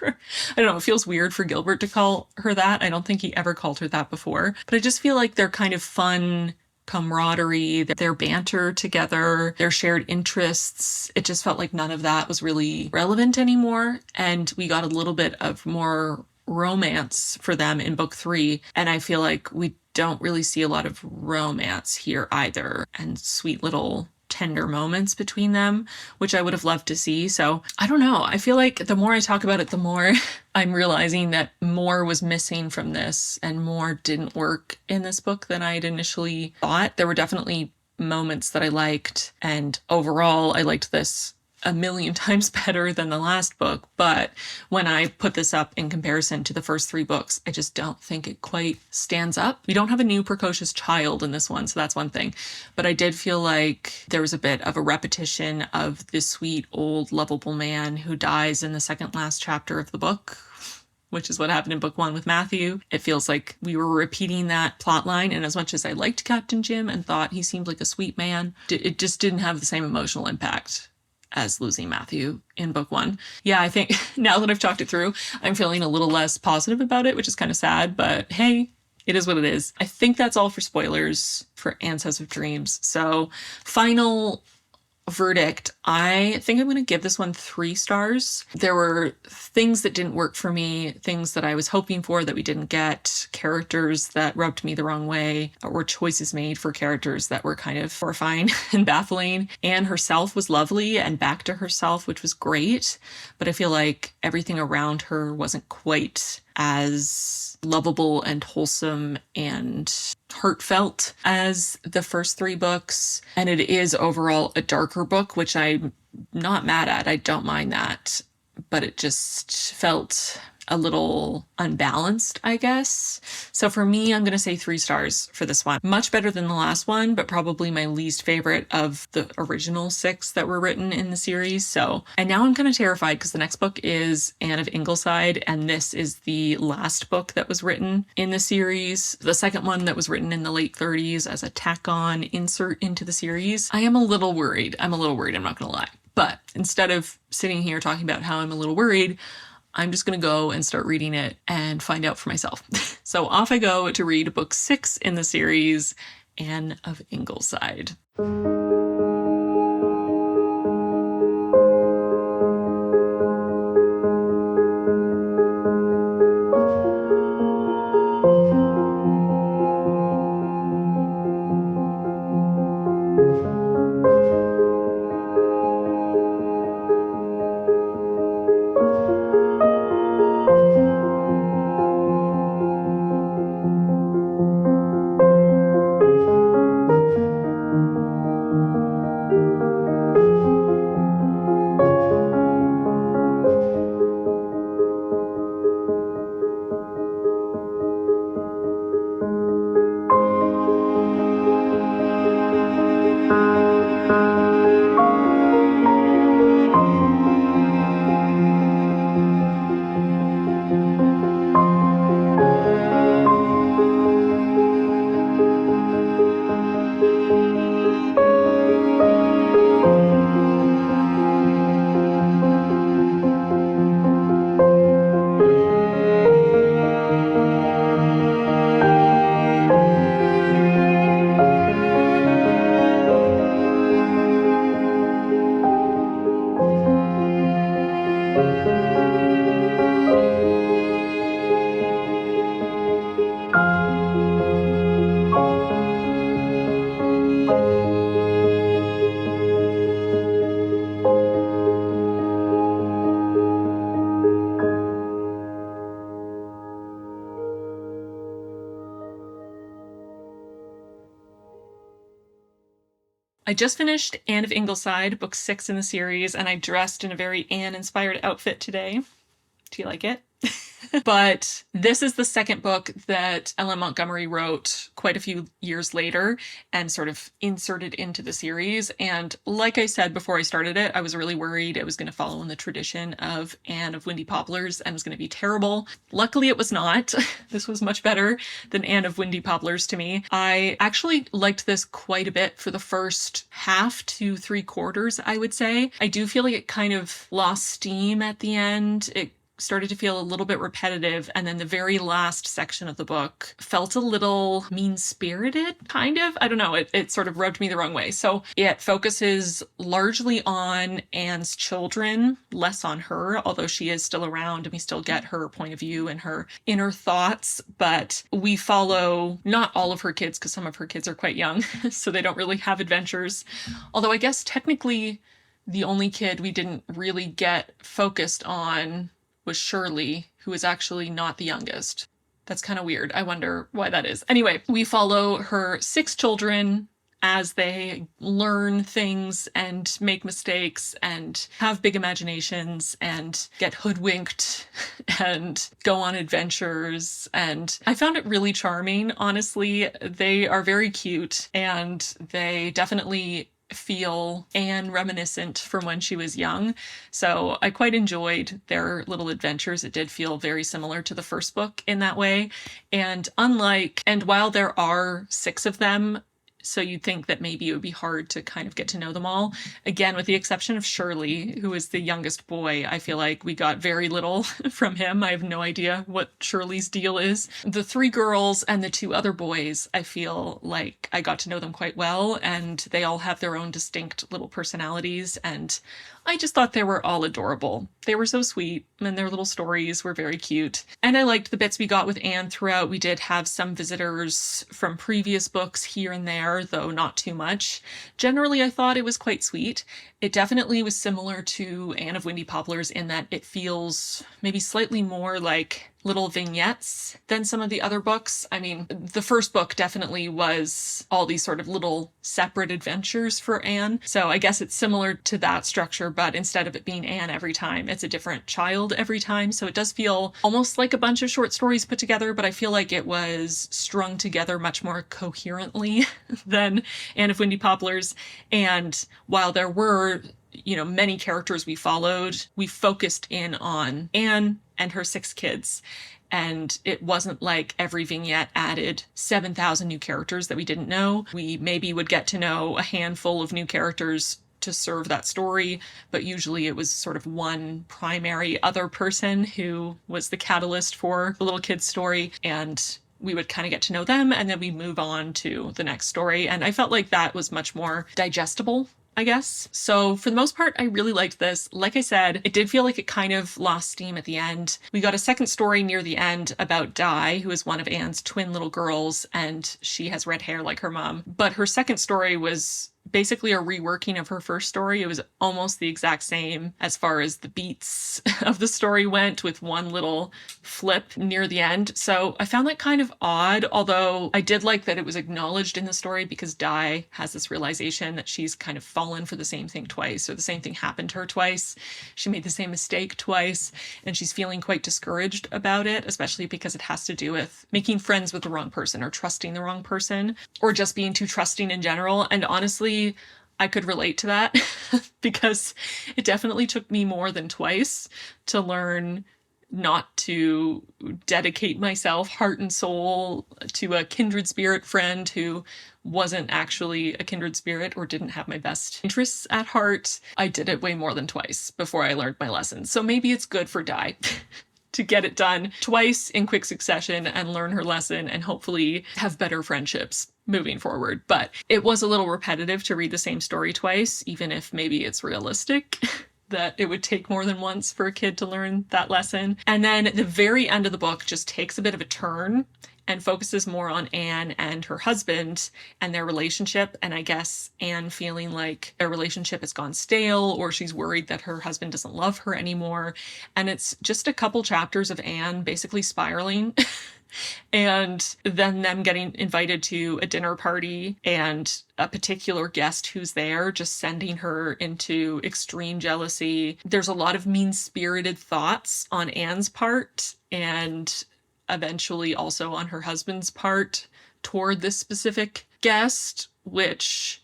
I don't know, it feels weird for Gilbert to call her that. I don't think he ever called her that before. But I just feel like their kind of fun camaraderie, their banter together, their shared interests, it just felt like none of that was really relevant anymore. And we got a little bit of more romance for them in book 3. And I feel like we don't really see a lot of romance here either, and sweet little tender moments between them, which I would have loved to see. So I don't know. I feel like the more I talk about it, the more I'm realizing that more was missing from this and more didn't work in this book than I'd initially thought. There were definitely moments that I liked, and overall I liked this a million times better than the last book. But when I put this up in comparison to the first 3 books, I just don't think it quite stands up. We don't have a new precocious child in this one, so that's one thing. But I did feel like there was a bit of a repetition of this sweet, old, lovable man who dies in the second last chapter of the book, which is what happened in book 1 with Matthew. It feels like we were repeating that plot line, and as much as I liked Captain Jim and thought he seemed like a sweet man, it just didn't have the same emotional impact as losing Matthew in book 1. Yeah, I think now that I've talked it through, I'm feeling a little less positive about it, which is kind of sad, but hey, it is what it is. I think that's all for spoilers for Anne's House of Dreams. So final verdict, I think I'm going to give this one 3 stars. There were things that didn't work for me, things that I was hoping for that we didn't get, characters that rubbed me the wrong way, or choices made for characters that were kind of horrifying and baffling. Anne herself was lovely and back to herself, which was great, but I feel like everything around her wasn't quite as lovable and wholesome and heartfelt as the first 3 books. And it is overall a darker book, which I'm not mad at. I don't mind that. But it just felt a little unbalanced, I guess. So for me, I'm going to say 3 stars for this one. Much better than the last one, but probably my least favorite of the original 6 that were written in the series. So, and now I'm kind of terrified because the next book is Anne of Ingleside, and this is the last book that was written in the series. The second one that was written in the late 30s as a tack-on insert into the series. I am a little worried. I'm not going to lie. But instead of sitting here talking about how I'm a little worried, I'm just going to go and start reading it and find out for myself. So off I go to read book 6 in the series, Anne of Ingleside. I just finished Anne of Ingleside, book 6 in the series, and I dressed in a very Anne-inspired outfit today. Do you like it? But this is the second book that Ellen Montgomery wrote quite a few years later and sort of inserted into the series. And like I said before I started it, I was really worried it was going to follow in the tradition of Anne of Windy Poplars and was going to be terrible. Luckily, it was not. This was much better than Anne of Windy Poplars to me. I actually liked this quite a bit for the first half to 3/4, I would say. I do feel like it kind of lost steam at the end. It started to feel a little bit repetitive, and then the very last section of the book felt a little mean-spirited, kind of. I don't know, it sort of rubbed me the wrong way. So it focuses largely on Anne's children, less on her, although she is still around and we still get her point of view and her inner thoughts. But we follow not all of her kids, because some of her kids are quite young, so they don't really have adventures. Although I guess technically the only kid we didn't really get focused on was Shirley, who is actually not the youngest. That's kind of weird. I wonder why that is. Anyway, we follow her 6 children as they learn things and make mistakes and have big imaginations and get hoodwinked and go on adventures. And I found it really charming, honestly. They are very cute and they definitely feel Anne reminiscent from when she was young. So I quite enjoyed their little adventures. It did feel very similar to the first book in that way. And while there are 6 of them, so you'd think that maybe it would be hard to kind of get to know them all. Again, with the exception of Shirley, who is the youngest boy, I feel like we got very little from him. I have no idea what Shirley's deal is. The 3 girls and the 2 other boys, I feel like I got to know them quite well, and they all have their own distinct little personalities, and I just thought they were all adorable. They were so sweet, and their little stories were very cute. And I liked the bits we got with Anne throughout. We did have some visitors from previous books here and there, though not too much. Generally, I thought it was quite sweet. It definitely was similar to Anne of Windy Poplars in that it feels maybe slightly more like little vignettes than some of the other books. I mean, the first book definitely was all these sort of little separate adventures for Anne. So I guess it's similar to that structure, but instead of it being Anne every time, it's a different child every time. So it does feel almost like a bunch of short stories put together, but I feel like it was strung together much more coherently than Anne of Windy Poplars. And while there were many characters we followed, we focused in on Anne and her 6 kids. And it wasn't like every vignette added 7,000 new characters that we didn't know. We maybe would get to know a handful of new characters to serve that story, but usually it was sort of one primary other person who was the catalyst for the little kid's story. And we would kind of get to know them and then we move on to the next story. And I felt like that was much more digestible, I guess. So for the most part, I really liked this. Like I said, it did feel like it kind of lost steam at the end. We got a second story near the end about Di, who is one of Anne's twin little girls, and she has red hair like her mom. But her second story was basically a reworking of her first story. It was almost the exact same as far as the beats of the story went, with one little flip near the end. So I found that kind of odd, although I did like that it was acknowledged in the story, because Di has this realization that she's kind of fallen for the same thing twice, or the same thing happened to her twice. She made the same mistake twice, and she's feeling quite discouraged about it, especially because it has to do with making friends with the wrong person, or trusting the wrong person, or just being too trusting in general. And honestly, I could relate to that because it definitely took me more than twice to learn not to dedicate myself heart and soul to a kindred spirit friend who wasn't actually a kindred spirit or didn't have my best interests at heart. I did it way more than twice before I learned my lesson. So maybe it's good for Di to get it done twice in quick succession and learn her lesson and hopefully have better friendships moving forward. But it was a little repetitive to read the same story twice, even if maybe it's realistic that it would take more than once for a kid to learn that lesson. And then the very end of the book just takes a bit of a turn and focuses more on Anne and her husband and their relationship. And I guess Anne feeling like their relationship has gone stale, or she's worried that her husband doesn't love her anymore. And it's just a couple chapters of Anne basically spiraling and then them getting invited to a dinner party and a particular guest who's there just sending her into extreme jealousy. There's a lot of mean-spirited thoughts on Anne's part, and eventually also on her husband's part toward this specific guest, which,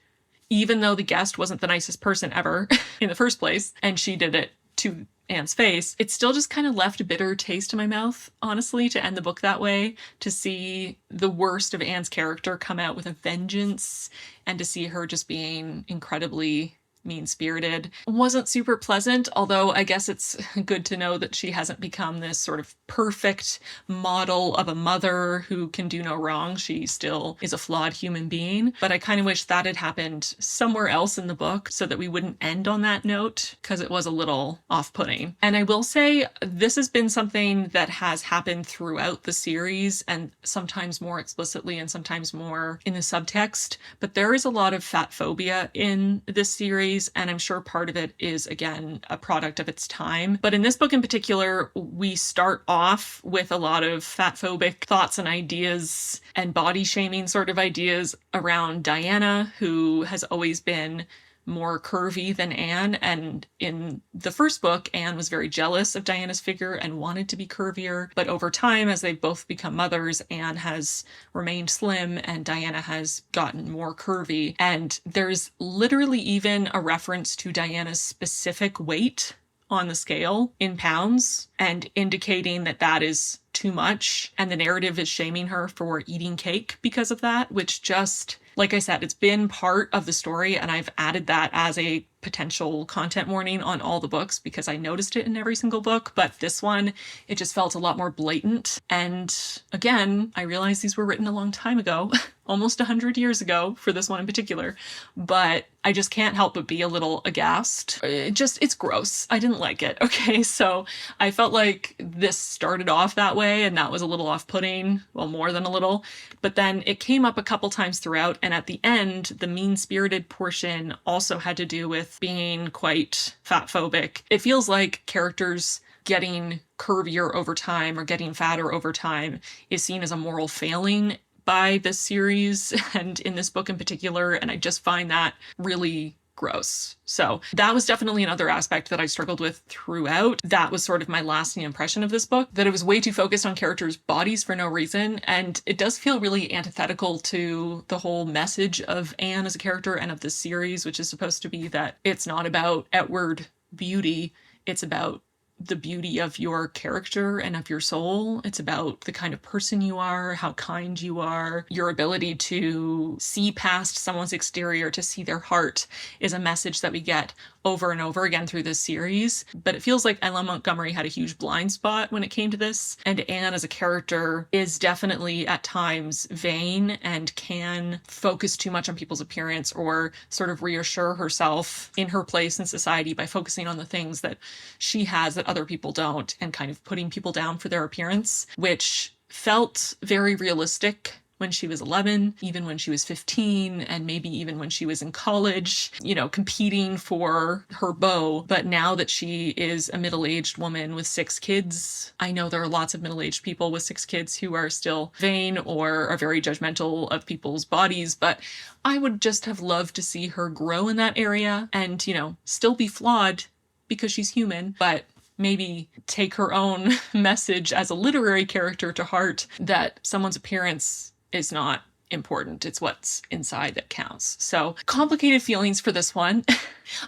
even though the guest wasn't the nicest person ever in the first place, and she did it to Anne's face, it still just kind of left a bitter taste in my mouth, honestly, to end the book that way, to see the worst of Anne's character come out with a vengeance, and to see her just being incredibly mean-spirited wasn't super pleasant, although I guess it's good to know that she hasn't become this sort of perfect model of a mother who can do no wrong. She still is a flawed human being, but I kind of wish that had happened somewhere else in the book so that we wouldn't end on that note, because it was a little off-putting. And I will say this has been something that has happened throughout the series, and sometimes more explicitly and sometimes more in the subtext, but there is a lot of fat phobia in this series, and I'm sure part of it is, again, a product of its time. But in this book in particular, we start off with a lot of fat phobic thoughts and ideas and body shaming sort of ideas around Diana, who has always been more curvy than Anne. And in the first book, Anne was very jealous of Diana's figure and wanted to be curvier. But over time, as they've both become mothers, Anne has remained slim and Diana has gotten more curvy. And there's literally even a reference to Diana's specific weight on the scale in pounds, and indicating that that is too much. And the narrative is shaming her for eating cake because of that, which just, like I said, it's been part of the story, and I've added that as a potential content warning on all the books because I noticed it in every single book. But this one, it just felt a lot more blatant. And again, I realize these were written a long time ago, almost 100 years ago for this one in particular, but I just can't help but be a little aghast. It's gross. I didn't like it. Okay, so I felt like this started off that way, and that was a little off-putting, well, more than a little, but then it came up a couple times throughout, and at the end, the mean-spirited portion also had to do with being quite fat-phobic. It feels like characters getting curvier over time or getting fatter over time is seen as a moral failing by this series and in this book in particular, and I just find that really gross. So that was definitely another aspect that I struggled with throughout. That was sort of my lasting impression of this book, that it was way too focused on characters' bodies for no reason, and it does feel really antithetical to the whole message of Anne as a character and of this series, which is supposed to be that it's not about outward beauty, it's about the beauty of your character and of your soul. It's about the kind of person you are, how kind you are, your ability to see past someone's exterior, to see their heart is a message that we get over and over again through this series. But it feels like Ella Montgomery had a huge blind spot when it came to this. And Anne as a character is definitely at times vain and can focus too much on people's appearance or sort of reassure herself in her place in society by focusing on the things that she has that other people don't and kind of putting people down for their appearance, which felt very realistic when she was 11, even when she was 15, and maybe even when she was in college, you know, competing for her beau. But now that she is a middle-aged woman with 6 kids, I know there are lots of middle-aged people with 6 kids who are still vain or are very judgmental of people's bodies, but I would just have loved to see her grow in that area and, you know, still be flawed because she's human, but maybe take her own message as a literary character to heart that someone's appearance is not important. It's what's inside that counts. So complicated feelings for this one.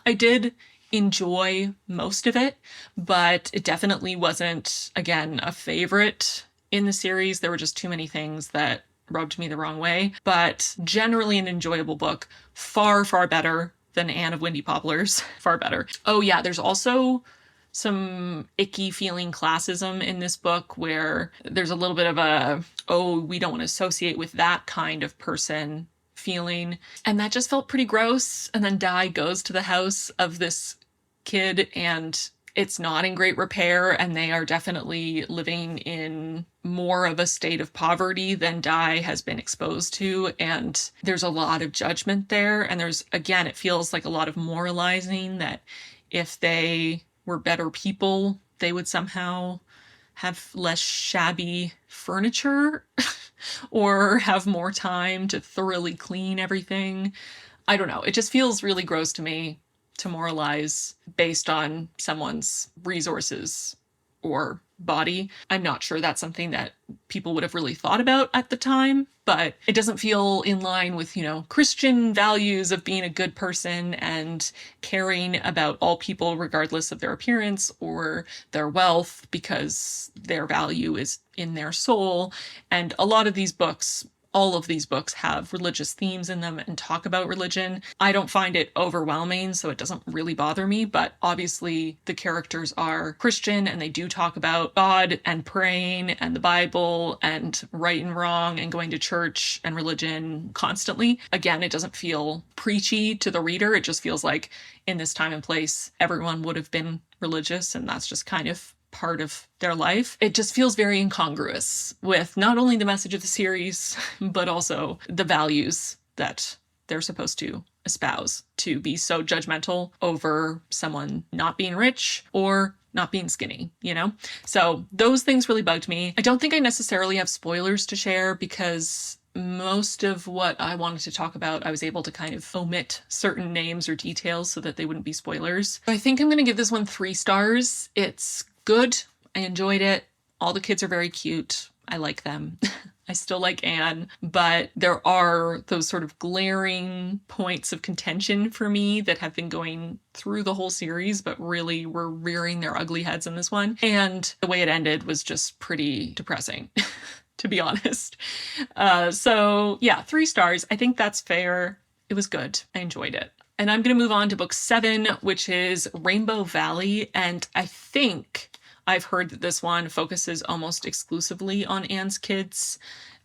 I did enjoy most of it, but it definitely wasn't, again, a favorite in the series. There were just too many things that rubbed me the wrong way, but generally an enjoyable book. Far, far better than Anne of Windy Poplars. Far better. Oh yeah, there's also some icky feeling classism in this book where there's a little bit of a, oh, we don't want to associate with that kind of person feeling. And that just felt pretty gross. And then Di goes to the house of this kid and it's not in great repair, and they are definitely living in more of a state of poverty than Di has been exposed to. And there's a lot of judgment there. And there's, again, it feels like a lot of moralizing that if they were better people, they would somehow have less shabby furniture or have more time to thoroughly clean everything. I don't know. It just feels really gross to me to moralize based on someone's resources or body. I'm not sure that's something that people would have really thought about at the time, but it doesn't feel in line with, you know, Christian values of being a good person and caring about all people regardless of their appearance or their wealth because their value is in their soul. And a lot of these books, all of these books have religious themes in them and talk about religion. I don't find it overwhelming, so it doesn't really bother me, but obviously the characters are Christian and they do talk about God and praying and the Bible and right and wrong and going to church and religion constantly. Again, it doesn't feel preachy to the reader. It just feels like in this time and place, everyone would have been religious and that's just kind of part of their life. It just feels very incongruous with not only the message of the series, but also the values that they're supposed to espouse, to be so judgmental over someone not being rich or not being skinny, you know? So those things really bugged me. I don't think I necessarily have spoilers to share because most of what I wanted to talk about, I was able to kind of omit certain names or details so that they wouldn't be spoilers. I think I'm going to give this one 3 stars. It's good. I enjoyed it. All the kids are very cute. I like them. I still like Anne, but there are those sort of glaring points of contention for me that have been going through the whole series, but really were rearing their ugly heads in this one. And the way it ended was just pretty depressing, to be honest. So yeah, 3 stars. I think that's fair. It was good. I enjoyed it. And I'm going to move on to book 7, which is Rainbow Valley. And I think I've heard that this one focuses almost exclusively on Anne's kids,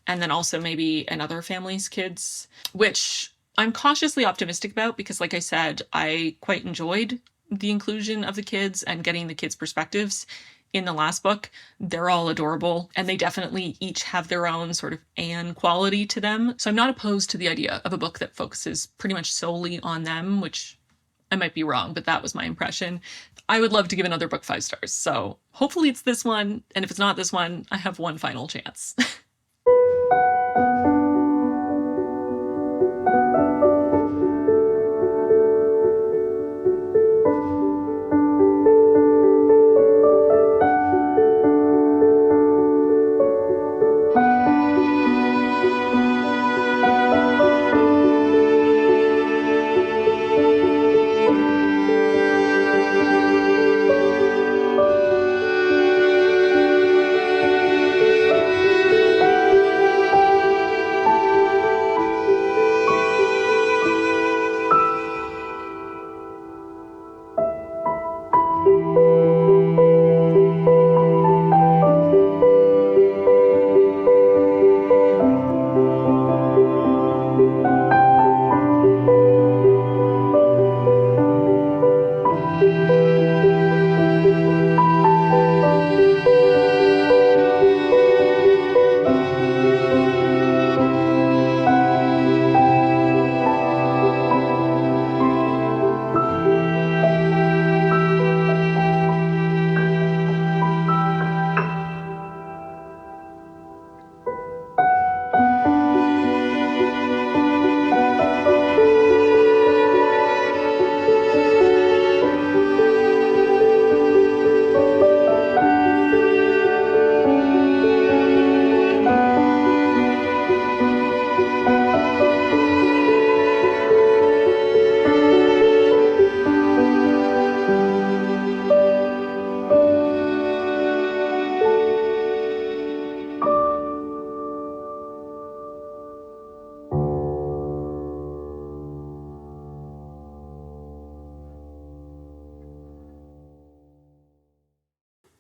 and then also maybe another family's kids, which I'm cautiously optimistic about because, like I said, I quite enjoyed the inclusion of the kids and getting the kids' perspectives in the last book. They're all adorable, and they definitely each have their own sort of Anne quality to them. So I'm not opposed to the idea of a book that focuses pretty much solely on them, which I might be wrong, but that was my impression. I would love to give another book 5 stars. So hopefully it's this one. And if it's not this one, I have one final chance.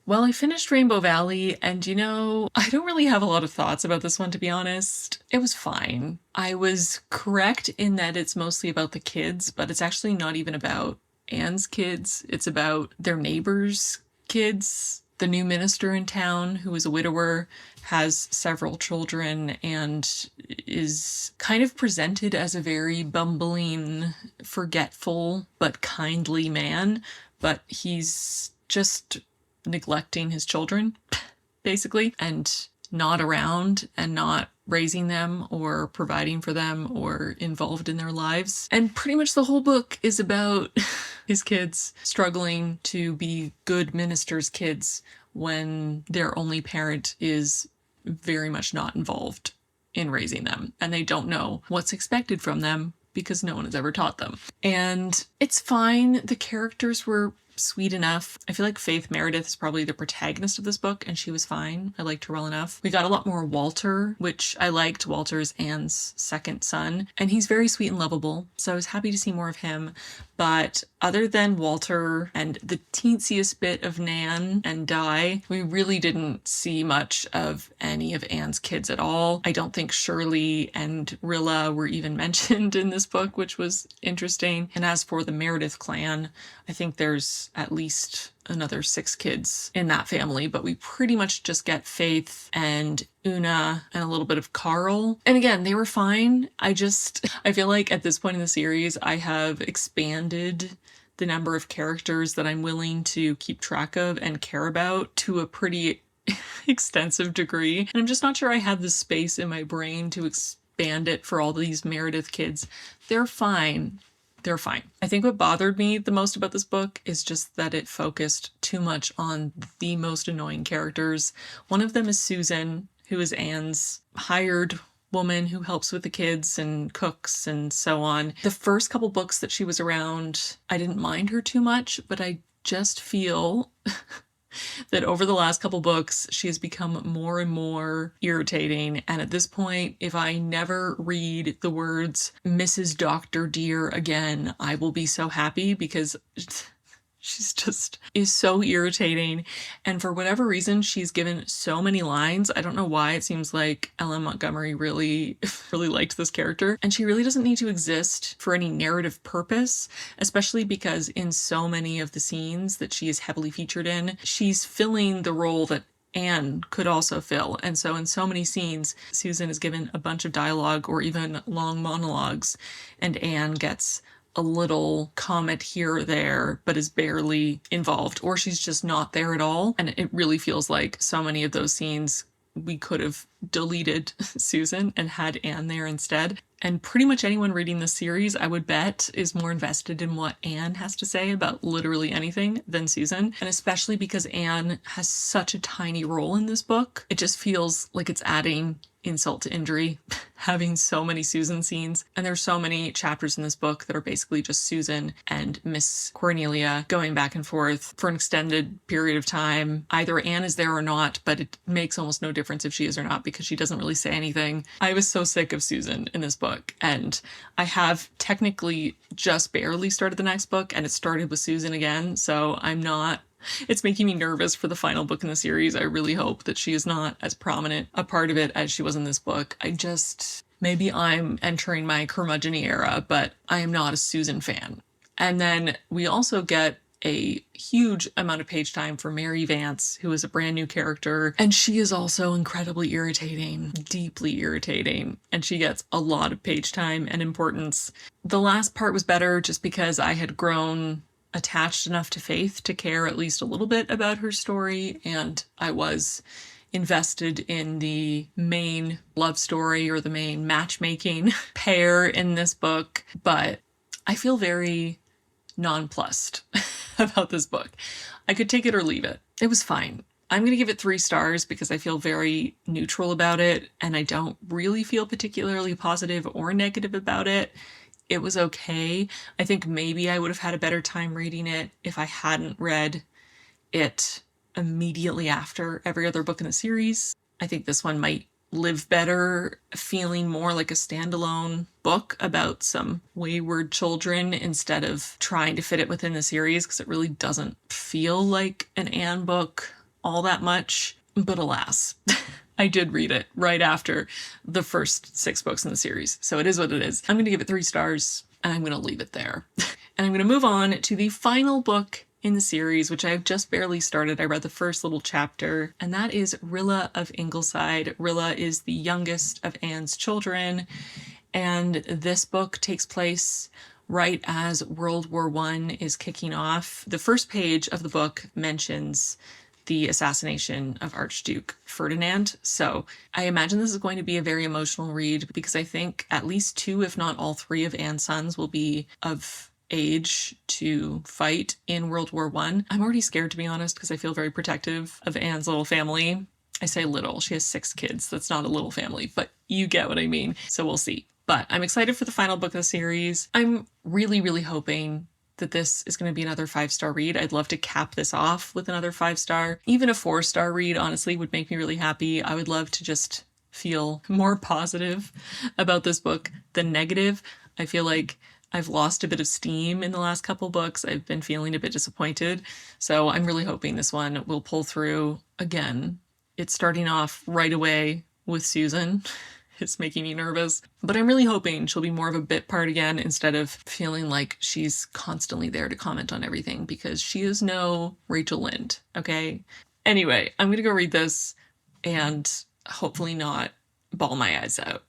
Well, I finished Rainbow Valley, and I don't really have a lot of thoughts about this one, to be honest. It was fine. I was correct in that it's mostly about the kids, but it's actually not even about Anne's kids. It's about their neighbors' kids. The new minister in town, who is a widower, has several children and is kind of presented as a very bumbling, forgetful, but kindly man, but he's just neglecting his children, basically, and not around and not raising them or providing for them or involved in their lives. And pretty much the whole book is about his kids struggling to be good ministers' kids when their only parent is very much not involved in raising them, and they don't know what's expected from them because no one has ever taught them. And it's fine. The characters were sweet enough. I feel like Faith Meredith is probably the protagonist of this book, and she was fine. I liked her well enough. We got a lot more Walter, which I liked. Walter's Anne's second son, and he's very sweet and lovable, so I was happy to see more of him. But other than Walter and the teensiest bit of Nan and Di, we really didn't see much of any of Anne's kids at all. I don't think Shirley and Rilla were even mentioned in this book, which was interesting. And as for the Meredith clan, I think there's at least another 6 kids in that family, but we pretty much just get Faith and Una and a little bit of Carl. And again, they were fine. I feel like at this point in the series, I have expanded the number of characters that I'm willing to keep track of and care about to a pretty extensive degree. And I'm just not sure I have the space in my brain to expand it for all these Meredith kids. They're fine. They're fine. I think what bothered me the most about this book is just that it focused too much on the most annoying characters. One of them is Susan, who is Anne's hired woman who helps with the kids and cooks and so on. The first couple books that she was around, I didn't mind her too much, but I just feel that over the last couple books, she has become more and more irritating. And at this point, if I never read the words Mrs. Dr. Dear again, I will be so happy, because she's just is so irritating. And for whatever reason, she's given so many lines. I don't know why. It seems like Ellen Montgomery really liked this character. And she really doesn't need to exist for any narrative purpose, especially because in so many of the scenes that she is heavily featured in, she's filling the role that Anne could also fill. And so in so many scenes, Susan is given a bunch of dialogue or even long monologues, and Anne gets a little comment here or there, but is barely involved, or she's just not there at all. And it really feels like so many of those scenes we could have deleted Susan and had Anne there instead. And pretty much anyone reading this series, I would bet, is more invested in what Anne has to say about literally anything than Susan. And especially because Anne has such a tiny role in this book, it just feels like it's adding insult to injury, having so many Susan scenes. And there's so many chapters in this book that are basically just Susan and Miss Cornelia going back and forth for an extended period of time. Either Anne is there or not, but it makes almost no difference if she is or not, because she doesn't really say anything. I was so sick of Susan in this book, and I have technically just barely started the next book, and it started with Susan again, so it's making me nervous for the final book in the series. I really hope that she is not as prominent a part of it as she was in this book. Maybe I'm entering my curmudgeon-y era, but I am not a Susan fan. And then we also get a huge amount of page time for Mary Vance, who is a brand new character, and she is also incredibly irritating, deeply irritating, and she gets a lot of page time and importance. The last part was better just because I had grown attached enough to Faith to care at least a little bit about her story, and I was invested in the main love story or the main matchmaking pair in this book, but I feel very nonplussed about this book. I could take it or leave it. It was fine. I'm going to give it 3 stars because I feel very neutral about it, and I don't really feel particularly positive or negative about it. It was okay. I think maybe I would have had a better time reading it if I hadn't read it immediately after every other book in the series. I think this one might live better feeling more like a standalone book about some wayward children instead of trying to fit it within the series, because it really doesn't feel like an Anne book all that much, but alas, I did read it right after the first 6 books in the series. So it is what it is. I'm going to give it 3 stars and I'm going to leave it there. And I'm going to move on to the final book in the series, which I've just barely started. I read the first little chapter, and that is Rilla of Ingleside. Rilla is the youngest of Anne's children, and this book takes place right as World War I is kicking off. The first page of the book mentions the assassination of Archduke Ferdinand. So I imagine this is going to be a very emotional read because I think at least 2, if not all 3 of Anne's sons will be of age to fight in World War I. I'm already scared, to be honest, because I feel very protective of Anne's little family. I say little, she has 6 kids. That's not a little family, but you get what I mean. So we'll see. But I'm excited for the final book of the series. I'm really, really hoping that this is going to be another 5-star read. I'd love to cap this off with another 5-star. Even a 4-star read, honestly, would make me really happy. I would love to just feel more positive about this book than negative. I feel like I've lost a bit of steam in the last couple books. I've been feeling a bit disappointed. So I'm really hoping this one will pull through. Again, it's starting off right away with Susan. It's making me nervous. But I'm really hoping she'll be more of a bit part again instead of feeling like she's constantly there to comment on everything, because she is no Rachel Lynde, okay? Anyway, I'm gonna go read this and hopefully not bawl my eyes out.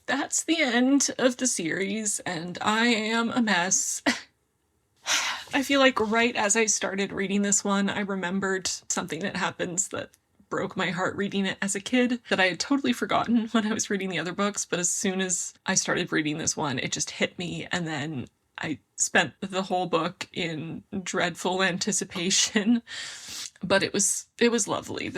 That's the end of the series, and I am a mess. I feel like right as I started reading this one, I remembered something that happens that broke my heart reading it as a kid that I had totally forgotten when I was reading the other books, but as soon as I started reading this one, it just hit me, and then I spent the whole book in dreadful anticipation. But it was lovely.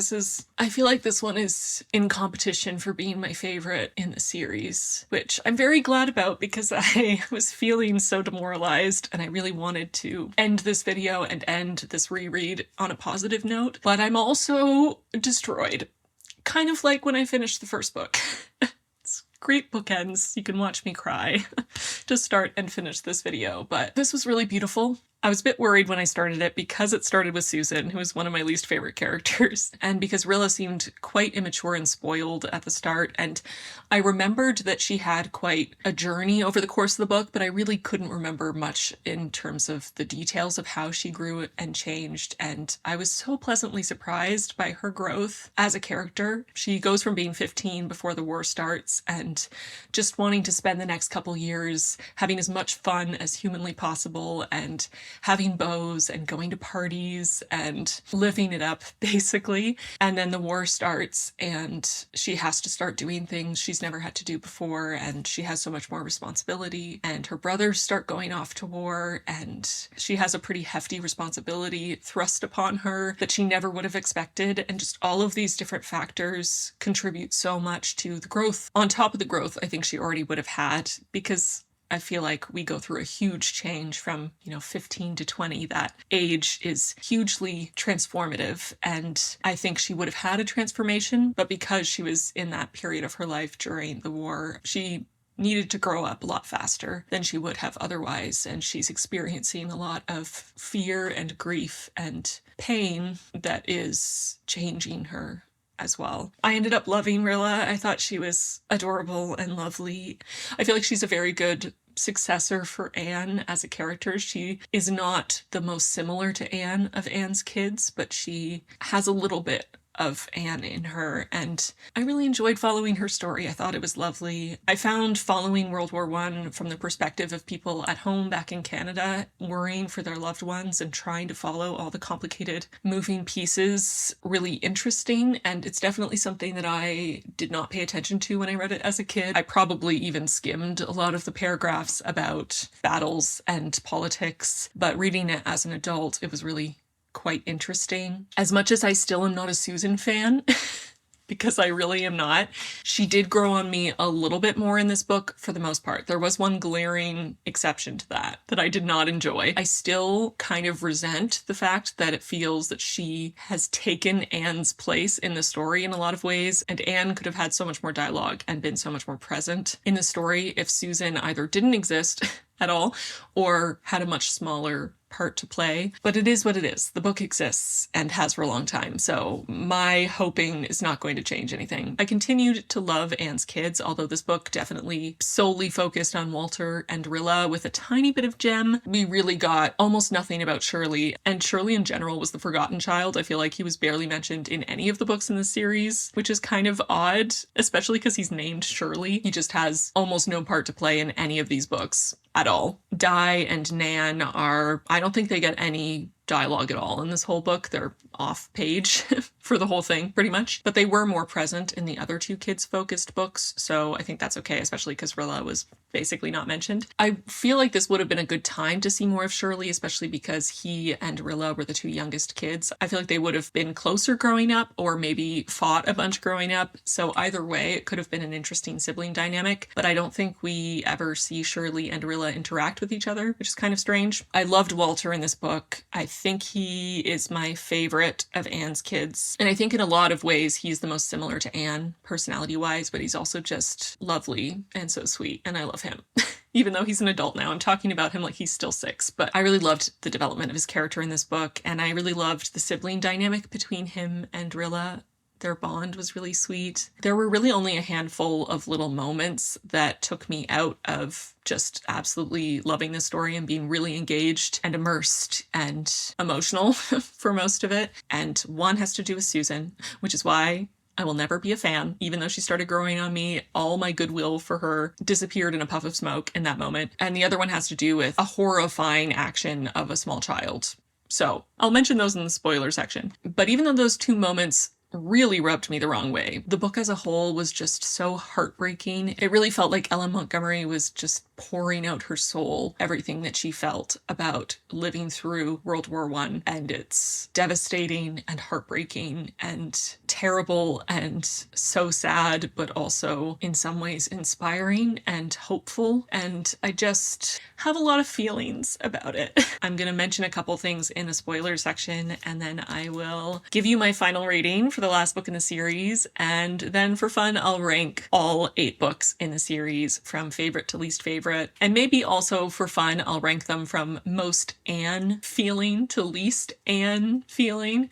I feel like this one is in competition for being my favorite in the series, which I'm very glad about because I was feeling so demoralized and I really wanted to end this video and end this reread on a positive note. But I'm also destroyed, kind of like when I finished the first book. It's great bookends. You can watch me cry to start and finish this video, but this was really beautiful. I was a bit worried when I started it because it started with Susan, who is one of my least favorite characters, and because Rilla seemed quite immature and spoiled at the start, and I remembered that she had quite a journey over the course of the book, but I really couldn't remember much in terms of the details of how she grew and changed, and I was so pleasantly surprised by her growth as a character. She goes from being 15 before the war starts and just wanting to spend the next couple years having as much fun as humanly possible and having beaux and going to parties and living it up, basically. And then the war starts and she has to start doing things she's never had to do before, and she has so much more responsibility, and her brothers start going off to war, and she has a pretty hefty responsibility thrust upon her that she never would have expected. And just all of these different factors contribute so much to the growth. On top of the growth I think she already would have had, because I feel like we go through a huge change from, 15 to 20. That age is hugely transformative, and I think she would have had a transformation, but because she was in that period of her life during the war, she needed to grow up a lot faster than she would have otherwise, and she's experiencing a lot of fear and grief and pain that is changing her as well. I ended up loving Rilla. I thought she was adorable and lovely. I feel like she's a very good successor for Anne as a character. She is not the most similar to Anne of Anne's kids, but she has a little bit of Anne in her, and I really enjoyed following her story. I thought it was lovely. I found following World War I from the perspective of people at home back in Canada worrying for their loved ones and trying to follow all the complicated moving pieces really interesting, and it's definitely something that I did not pay attention to when I read it as a kid. I probably even skimmed a lot of the paragraphs about battles and politics, but reading it as an adult, it was really quite interesting. As much as I still am not a Susan fan, because I really am not, she did grow on me a little bit more in this book for the most part. There was one glaring exception to that I did not enjoy. I still kind of resent the fact that it feels that she has taken Anne's place in the story in a lot of ways, and Anne could have had so much more dialogue and been so much more present in the story if Susan either didn't exist at all or had a much smaller part to play. But it is what it is. The book exists and has for a long time, so my hoping is not going to change anything. I continued to love Anne's kids, although this book definitely solely focused on Walter and Rilla with a tiny bit of Jem. We really got almost nothing about Shirley, and Shirley in general was the forgotten child. I feel like he was barely mentioned in any of the books in the series, which is kind of odd, especially because he's named Shirley. He just has almost no part to play in any of these books at all. Di and Nan I don't think they get any dialogue at all in this whole book. They're off page for the whole thing, pretty much. But they were more present in the other two kids-focused books, so I think that's okay, especially because Rilla was basically not mentioned. I feel like this would have been a good time to see more of Shirley, especially because he and Rilla were the two youngest kids. I feel like they would have been closer growing up, or maybe fought a bunch growing up, so either way, it could have been an interesting sibling dynamic, but I don't think we ever see Shirley and Rilla interact with each other, which is kind of strange. I loved Walter in this book. I think he is my favorite of Anne's kids, and I think in a lot of ways he's the most similar to Anne personality-wise, but he's also just lovely and so sweet, and I love him. Even though he's an adult now, I'm talking about him like he's still 6, but I really loved the development of his character in this book, and I really loved the sibling dynamic between him and Rilla. Their bond was really sweet. There were really only a handful of little moments that took me out of just absolutely loving the story and being really engaged and immersed and emotional for most of it. And one has to do with Susan, which is why I will never be a fan. Even though she started growing on me, all my goodwill for her disappeared in a puff of smoke in that moment. And the other one has to do with a horrifying action of a small child. So I'll mention those in the spoiler section. But even though those two moments really rubbed me the wrong way, the book as a whole was just so heartbreaking. It really felt like Ellen Montgomery was just pouring out her soul, everything that she felt about living through World War I, and it's devastating and heartbreaking and terrible and so sad, but also in some ways inspiring and hopeful, and I just have a lot of feelings about it. I'm gonna mention a couple things in the spoiler section, and then I will give you my final rating for the last book in the series, and then for fun I'll rank all 8 books in the series from favorite to least favorite favorite. And maybe also for fun, I'll rank them from most Anne feeling to least Anne feeling,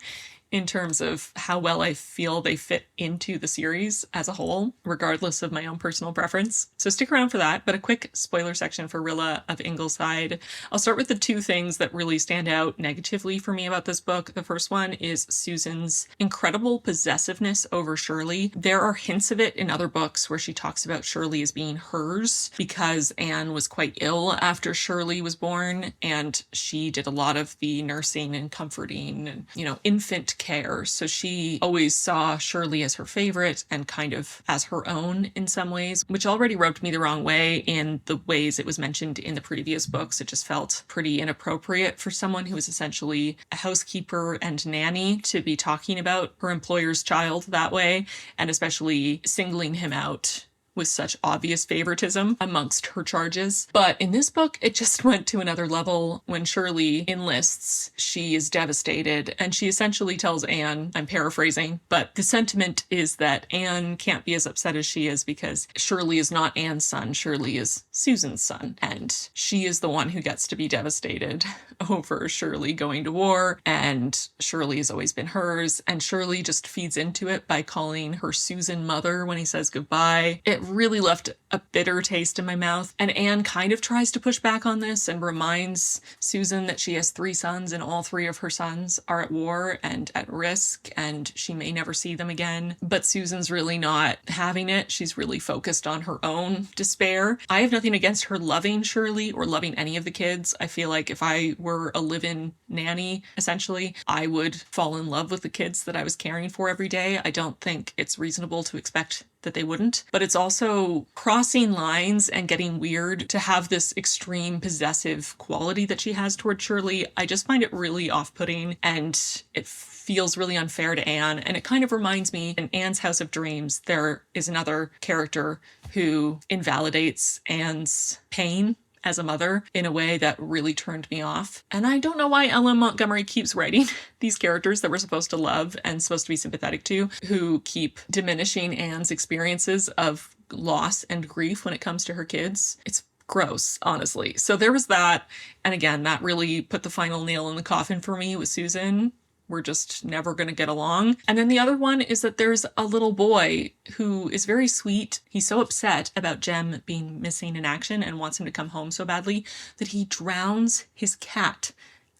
in terms of how well I feel they fit into the series as a whole, regardless of my own personal preference. So stick around for that, but a quick spoiler section for Rilla of Ingleside. I'll start with the two things that really stand out negatively for me about this book. The first one is Susan's incredible possessiveness over Shirley. There are hints of it in other books where she talks about Shirley as being hers because Anne was quite ill after Shirley was born, and she did a lot of the nursing and comforting and, infant care. So she always saw Shirley as her favorite and kind of as her own in some ways, which already rubbed me the wrong way in the ways it was mentioned in the previous books. It just felt pretty inappropriate for someone who was essentially a housekeeper and nanny to be talking about her employer's child that way, and especially singling him out with such obvious favoritism amongst her charges. But in this book, it just went to another level. When Shirley enlists, she is devastated, and she essentially tells Anne, I'm paraphrasing, but the sentiment is that Anne can't be as upset as she is because Shirley is not Anne's son, Shirley is Susan's son, and she is the one who gets to be devastated over Shirley going to war, and Shirley has always been hers, and Shirley just feeds into it by calling her Susan mother when he says goodbye. It really left a bitter taste in my mouth. And Anne kind of tries to push back on this and reminds Susan that she has 3 sons and all 3 of her sons are at war and at risk and she may never see them again. But Susan's really not having it. She's really focused on her own despair. I have nothing against her loving Shirley or loving any of the kids. I feel like if I were a live-in nanny, essentially, I would fall in love with the kids that I was caring for every day. I don't think it's reasonable to expect that they wouldn't. But it's also crossing lines and getting weird to have this extreme possessive quality that she has toward Shirley. I just find it really off-putting, and it feels really unfair to Anne. And it kind of reminds me, in Anne's House of Dreams, there is another character who invalidates Anne's pain as a mother in a way that really turned me off. And I don't know why Ellen Montgomery keeps writing these characters that we're supposed to love and supposed to be sympathetic to, who keep diminishing Anne's experiences of loss and grief when it comes to her kids. It's gross, honestly. So there was that. And again, that really put the final nail in the coffin for me with Susan. We're just never going to get along. And then the other one is that there's a little boy who is very sweet. He's so upset about Jem being missing in action and wants him to come home so badly that he drowns his cat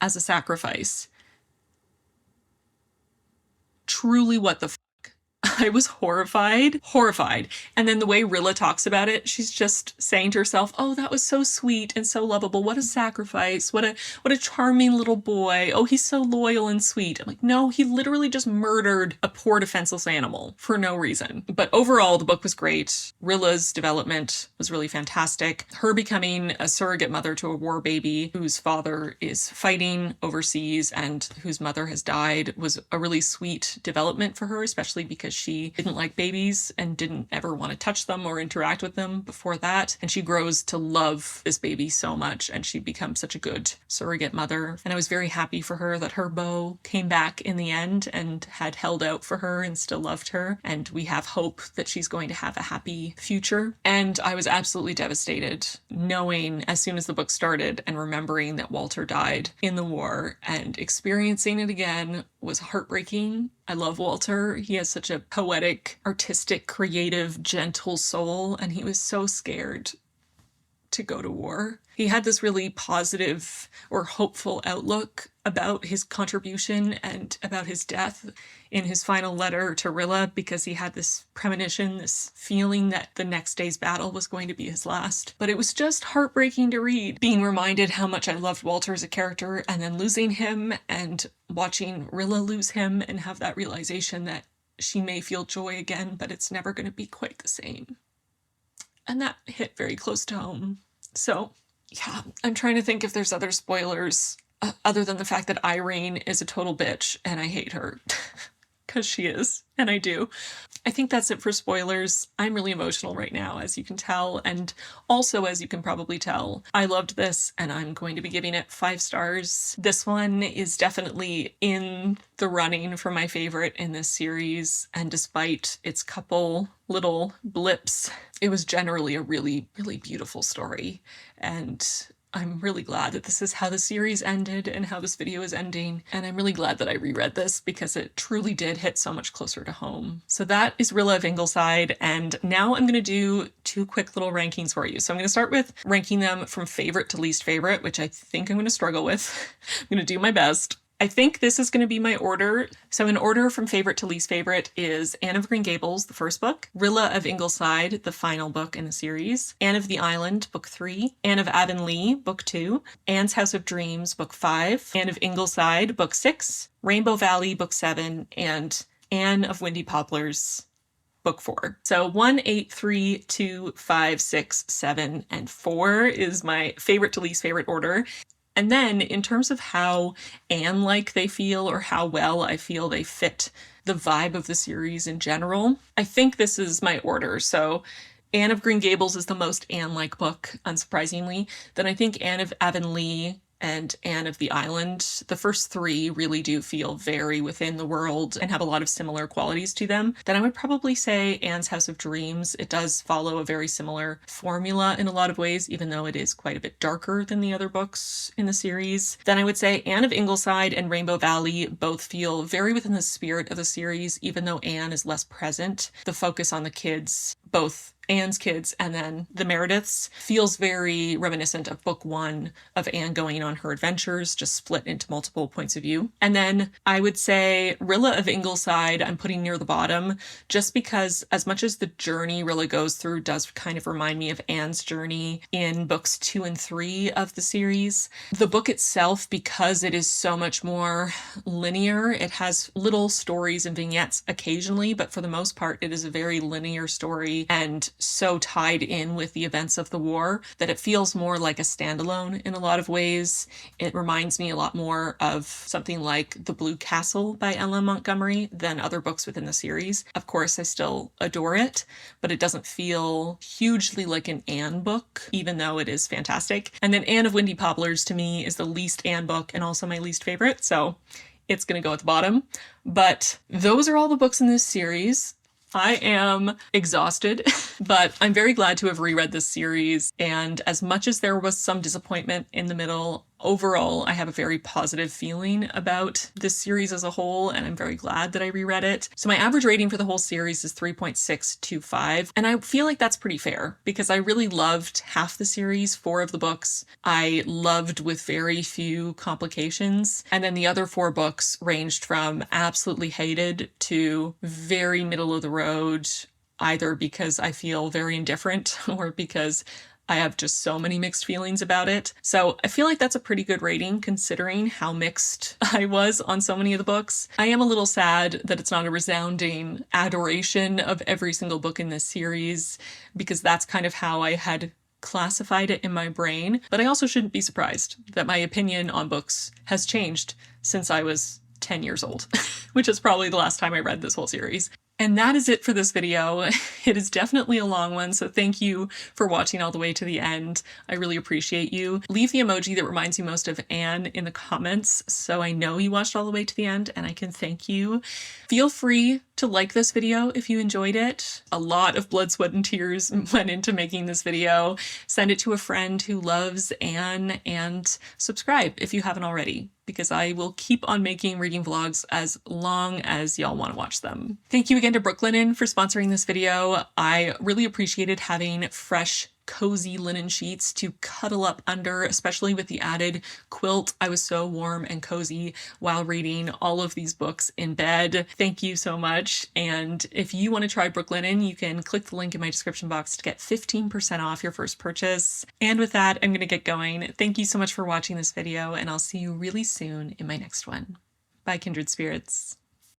as a sacrifice. Truly, what the fuck? I was horrified. And then the way Rilla talks about it, she's just saying to herself, oh, that was so sweet and so lovable. What a sacrifice. What a charming little boy. Oh, he's so loyal and sweet. I'm like, no, he literally just murdered a poor defenseless animal for no reason. But overall, the book was great. Rilla's development was really fantastic. Her becoming a surrogate mother to a war baby whose father is fighting overseas and whose mother has died was a really sweet development for her, especially because she didn't like babies and didn't ever want to touch them or interact with them before that. And she grows to love this baby so much, and she becomes such a good surrogate mother. And I was very happy for her that her beau came back in the end and had held out for her and still loved her. And we have hope that she's going to have a happy future. And I was absolutely devastated knowing as soon as the book started and remembering that Walter died in the war, and experiencing it again was heartbreaking. I love Walter. He has such a poetic, artistic, creative, gentle soul, and he was so scared to go to war. He had this really positive or hopeful outlook about his contribution and about his death in his final letter to Rilla, because he had this premonition, this feeling that the next day's battle was going to be his last. But it was just heartbreaking to read, being reminded how much I loved Walter as a character, and then losing him and watching Rilla lose him and have that realization that she may feel joy again, but it's never going to be quite the same. And that hit very close to home. So, yeah, I'm trying to think if there's other spoilers other than the fact that Irene is a total bitch and I hate her. Because she is, and I do. I think that's it for spoilers. I'm really emotional right now, as you can tell, and also, as you can probably tell, I loved this and I'm going to be giving it 5 stars. This one is definitely in the running for my favorite in this series, and despite its couple little blips, it was generally a really, really beautiful story, and I'm really glad that this is how the series ended and how this video is ending, and I'm really glad that I reread this because it truly did hit so much closer to home. So that is Rilla of Ingleside, and now I'm going to do 2 quick little rankings for you. So I'm going to start with ranking them from favorite to least favorite, which I think I'm going to struggle with. I'm going to do my best. I think this is going to be my order. So in order from favorite to least favorite is Anne of Green Gables, the first book, Rilla of Ingleside, the final book in the series, Anne of the Island, book 3, Anne of Avonlea, book 2, Anne's House of Dreams, book 5, Anne of Ingleside, book 6, Rainbow Valley, book 7, and Anne of Windy Poplars, book 4. So 1, 8, 3, 2, 5, 6, 7, and 4 is my favorite to least favorite order. And then in terms of how Anne-like they feel, or how well I feel they fit the vibe of the series in general, I think this is my order. So Anne of Green Gables is the most Anne-like book, unsurprisingly. Then I think Anne of Avonlea and Anne of the Island, the first 3 really do feel very within the world and have a lot of similar qualities to them. Then I would probably say Anne's House of Dreams. It does follow a very similar formula in a lot of ways, even though it is quite a bit darker than the other books in the series. Then I would say Anne of Ingleside and Rainbow Valley both feel very within the spirit of the series, even though Anne is less present. The focus on the kids, both Anne's kids and then the Merediths, feels very reminiscent of book 1 of Anne going on her adventures, just split into multiple points of view. And then I would say Rilla of Ingleside I'm putting near the bottom, just because as much as the journey Rilla goes through does kind of remind me of Anne's journey in books 2 and 3 of the series, the book itself, because it is so much more linear, it has little stories and vignettes occasionally, but for the most part it is a very linear story and so tied in with the events of the war that it feels more like a standalone in a lot of ways. It reminds me a lot more of something like The Blue Castle by Ella Montgomery than other books within the series. Of course, I still adore it, but it doesn't feel hugely like an Anne book, even though it is fantastic. And then Anne of Windy Poplars to me is the least Anne book and also my least favorite, so it's gonna go at the bottom. But those are all the books in this series. I am exhausted, but I'm very glad to have reread this series, and as much as there was some disappointment in the middle, overall I have a very positive feeling about this series as a whole, and I'm very glad that I reread it. So my average rating for the whole series is 3.625, and I feel like that's pretty fair because I really loved half the series, 4 of the books I loved with very few complications, and then the other 4 books ranged from absolutely hated to very middle of the road, either because I feel very indifferent or because I have just so many mixed feelings about it. So I feel like that's a pretty good rating considering how mixed I was on so many of the books. I am a little sad that it's not a resounding adoration of every single book in this series, because that's kind of how I had classified it in my brain. But I also shouldn't be surprised that my opinion on books has changed since I was 10 years old, which is probably the last time I read this whole series. And that is it for this video. It is definitely a long one, so thank you for watching all the way to the end. I really appreciate you. Leave the emoji that reminds you most of Anne in the comments so I know you watched all the way to the end and I can thank you. Feel free to like this video if you enjoyed it. A lot of blood, sweat, and tears went into making this video. Send it to a friend who loves Anne, and subscribe if you haven't already, because I will keep on making reading vlogs as long as y'all want to watch them. Thank you again to Brooklinen for sponsoring this video. I really appreciated having fresh, cozy linen sheets to cuddle up under, especially with the added quilt. I was so warm and cozy while reading all of these books in bed. Thank you so much. And if you want to try Brooklinen, you can click the link in my description box to get 15% off your first purchase. And with that, I'm going to get going. Thank you so much for watching this video, and I'll see you really soon in my next one. Bye, kindred spirits.